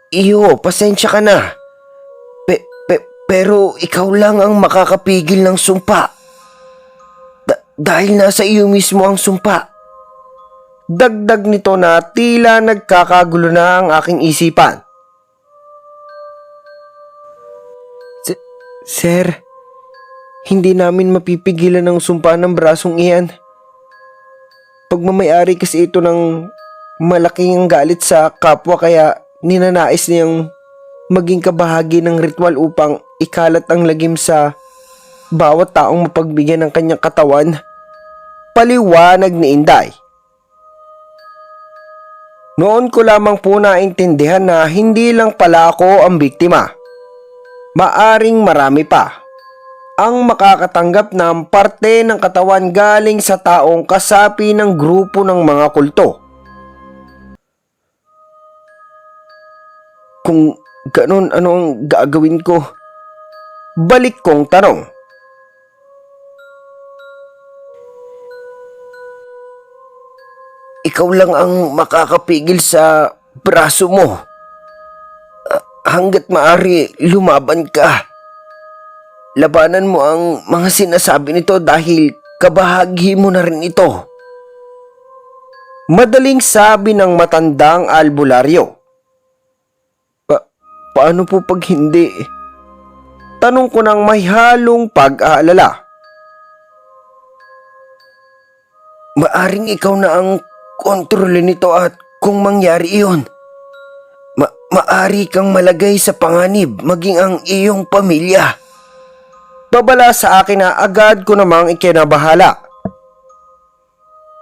Iyo, pasensya ka na. Pero ikaw lang ang makakapigil ng sumpa. Dahil nasa iyo mismo ang sumpa. Dagdag nito na tila nagkakagulo na ang aking isipan. Sir, hindi namin mapipigilan ang sumpa ng brasong iyan. Pagmamayari kasi ito ng malaking galit sa kapwa kaya ninanais niyang maging kabahagi ng ritual upang ikalat ang lagim sa bawat taong mapagbigyan ng kanyang katawan. Paliwanag ni Inday. Noon ko lamang po naintindihan na hindi lang pala ako ang biktima. Maaring marami pa ang makakatanggap ng parte ng katawan galing sa taong kasapi ng grupo ng mga kulto. Kung ganun, anong gagawin ko? Balik kong tanong. Ikaw lang ang makakapigil sa braso mo. Hanggat maaari, lumaban ka. Labanan mo ang mga sinasabi nito dahil kabahagi mo na rin ito. Madaling sabi ng matandang albularyo. Paano po pag hindi? Tanong ko ng may halong pag-aalala. Maaring ikaw na ang kontrolin nito at kung mangyari iyon, maari kang malagay sa panganib maging ang iyong pamilya. Babala sa akin na agad ko namang ikinabahala.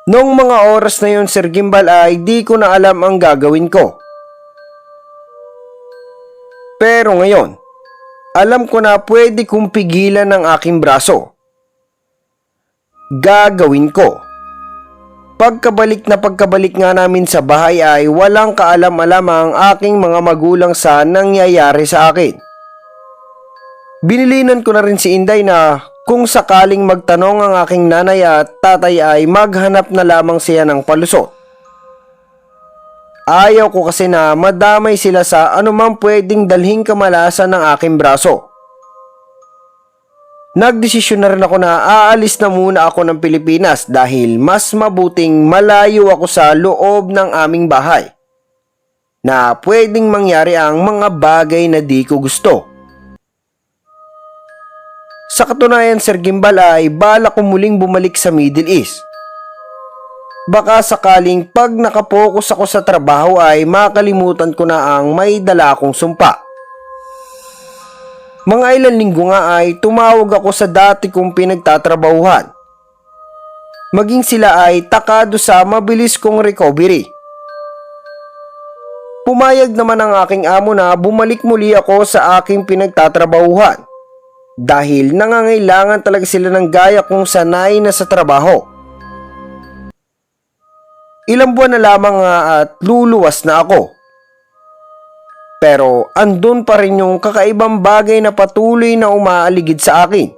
Noong mga oras na yun, Sir Gimbal, ay di ko na alam ang gagawin ko. Pero ngayon, alam ko na pwede kong pigilan ang aking braso. Gagawin ko. Pagkabalik nga namin sa bahay ay walang kaalam-alam ang aking mga magulang sa nangyayari sa akin. Binilinan ko na rin si Inday na kung sakaling magtanong ang aking nanay at tatay ay maghanap na lamang siya ng palusot. Ayaw ko kasi na madamay sila sa anumang pwedeng dalhing kamalasan ng aking braso. Nagdesisyon na rin ako na aalis na muna ako ng Pilipinas dahil mas mabuting malayo ako sa loob ng aming bahay na pwedeng mangyari ang mga bagay na di ko gusto. Sa katunayan, Sir Gimbal, ay balak ko muling bumalik sa Middle East. Baka sakaling pag nakapokus ako sa trabaho ay makalimutan ko na ang may dala akong sumpa. Mga ilang linggo nga ay tumawag ako sa dati kong pinagtatrabahuhan. Maging sila ay takado sa mabilis kong recovery. Pumayag naman ang aking amo na bumalik muli ako sa aking pinagtatrabahuhan dahil nangangailangan talaga sila ng gaya kung sanay na sa trabaho. Ilang buwan na lamang nga at luluwas na ako. Pero andun pa rin yung kakaibang bagay na patuloy na umaaligid sa akin.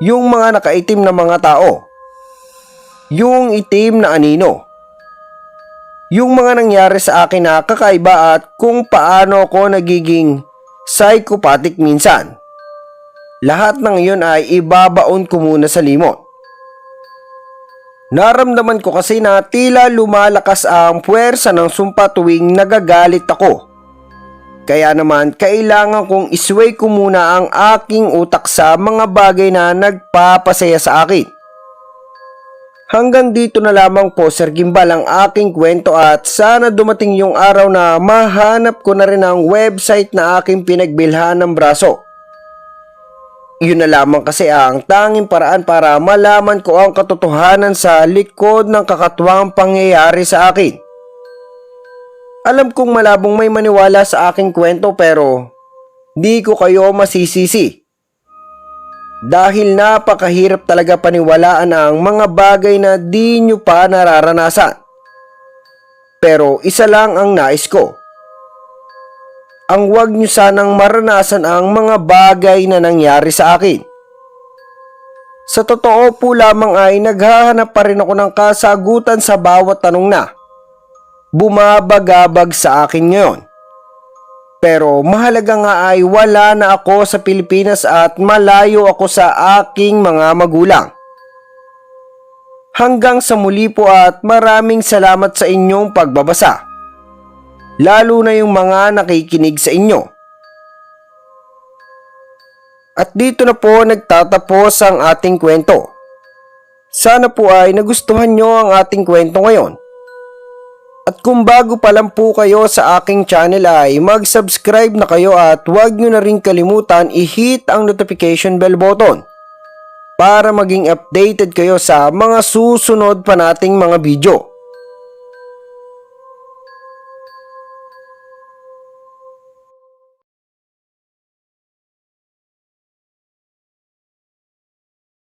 Yung mga nakaitim na mga tao. Yung itim na anino. Yung mga nangyari sa akin na kakaiba at kung paano ako nagiging psychopathic minsan. Lahat ng iyon ay ibabaon ko muna sa limot. Naramdaman ko kasi na tila lumalakas ang puwersa ng sumpa tuwing nagagalit ako. Kaya naman kailangan kong isway ko muna ang aking utak sa mga bagay na nagpapasaya sa akin. Hanggang dito na lamang po, Sir Gimbal, ang aking kwento at sana dumating yung araw na mahanap ko na rin ang website na aking pinagbilhan ng braso. Yun na lamang kasi ang tanging paraan para malaman ko ang katotohanan sa likod ng kakatuwang pangyayari sa akin. Alam kong malabong may maniwala sa aking kwento pero di ko kayo masisisi. Dahil napakahirap talaga paniwalaan ang mga bagay na di nyo pa nararanasan. Pero isa lang ang nais ko. Ang wag nyo sanang maranasan ang mga bagay na nangyari sa akin. Sa totoo po lamang ay naghahanap pa rin ako ng kasagutan sa bawat tanong na bumabagabag sa akin ngayon. Pero mahalaga nga ay wala na ako sa Pilipinas at malayo ako sa aking mga magulang. Hanggang sa muli po at maraming salamat sa inyong pagbabasa. Lalo na yung mga nakikinig sa inyo. At dito na po nagtatapos ang ating kwento. Sana po ay nagustuhan nyo ang ating kwento ngayon. At kung bago pa lang po kayo sa aking channel ay mag-subscribe na kayo at huwag nyo na rin kalimutan i-hit ang notification bell button para maging updated kayo sa mga susunod pa nating mga video.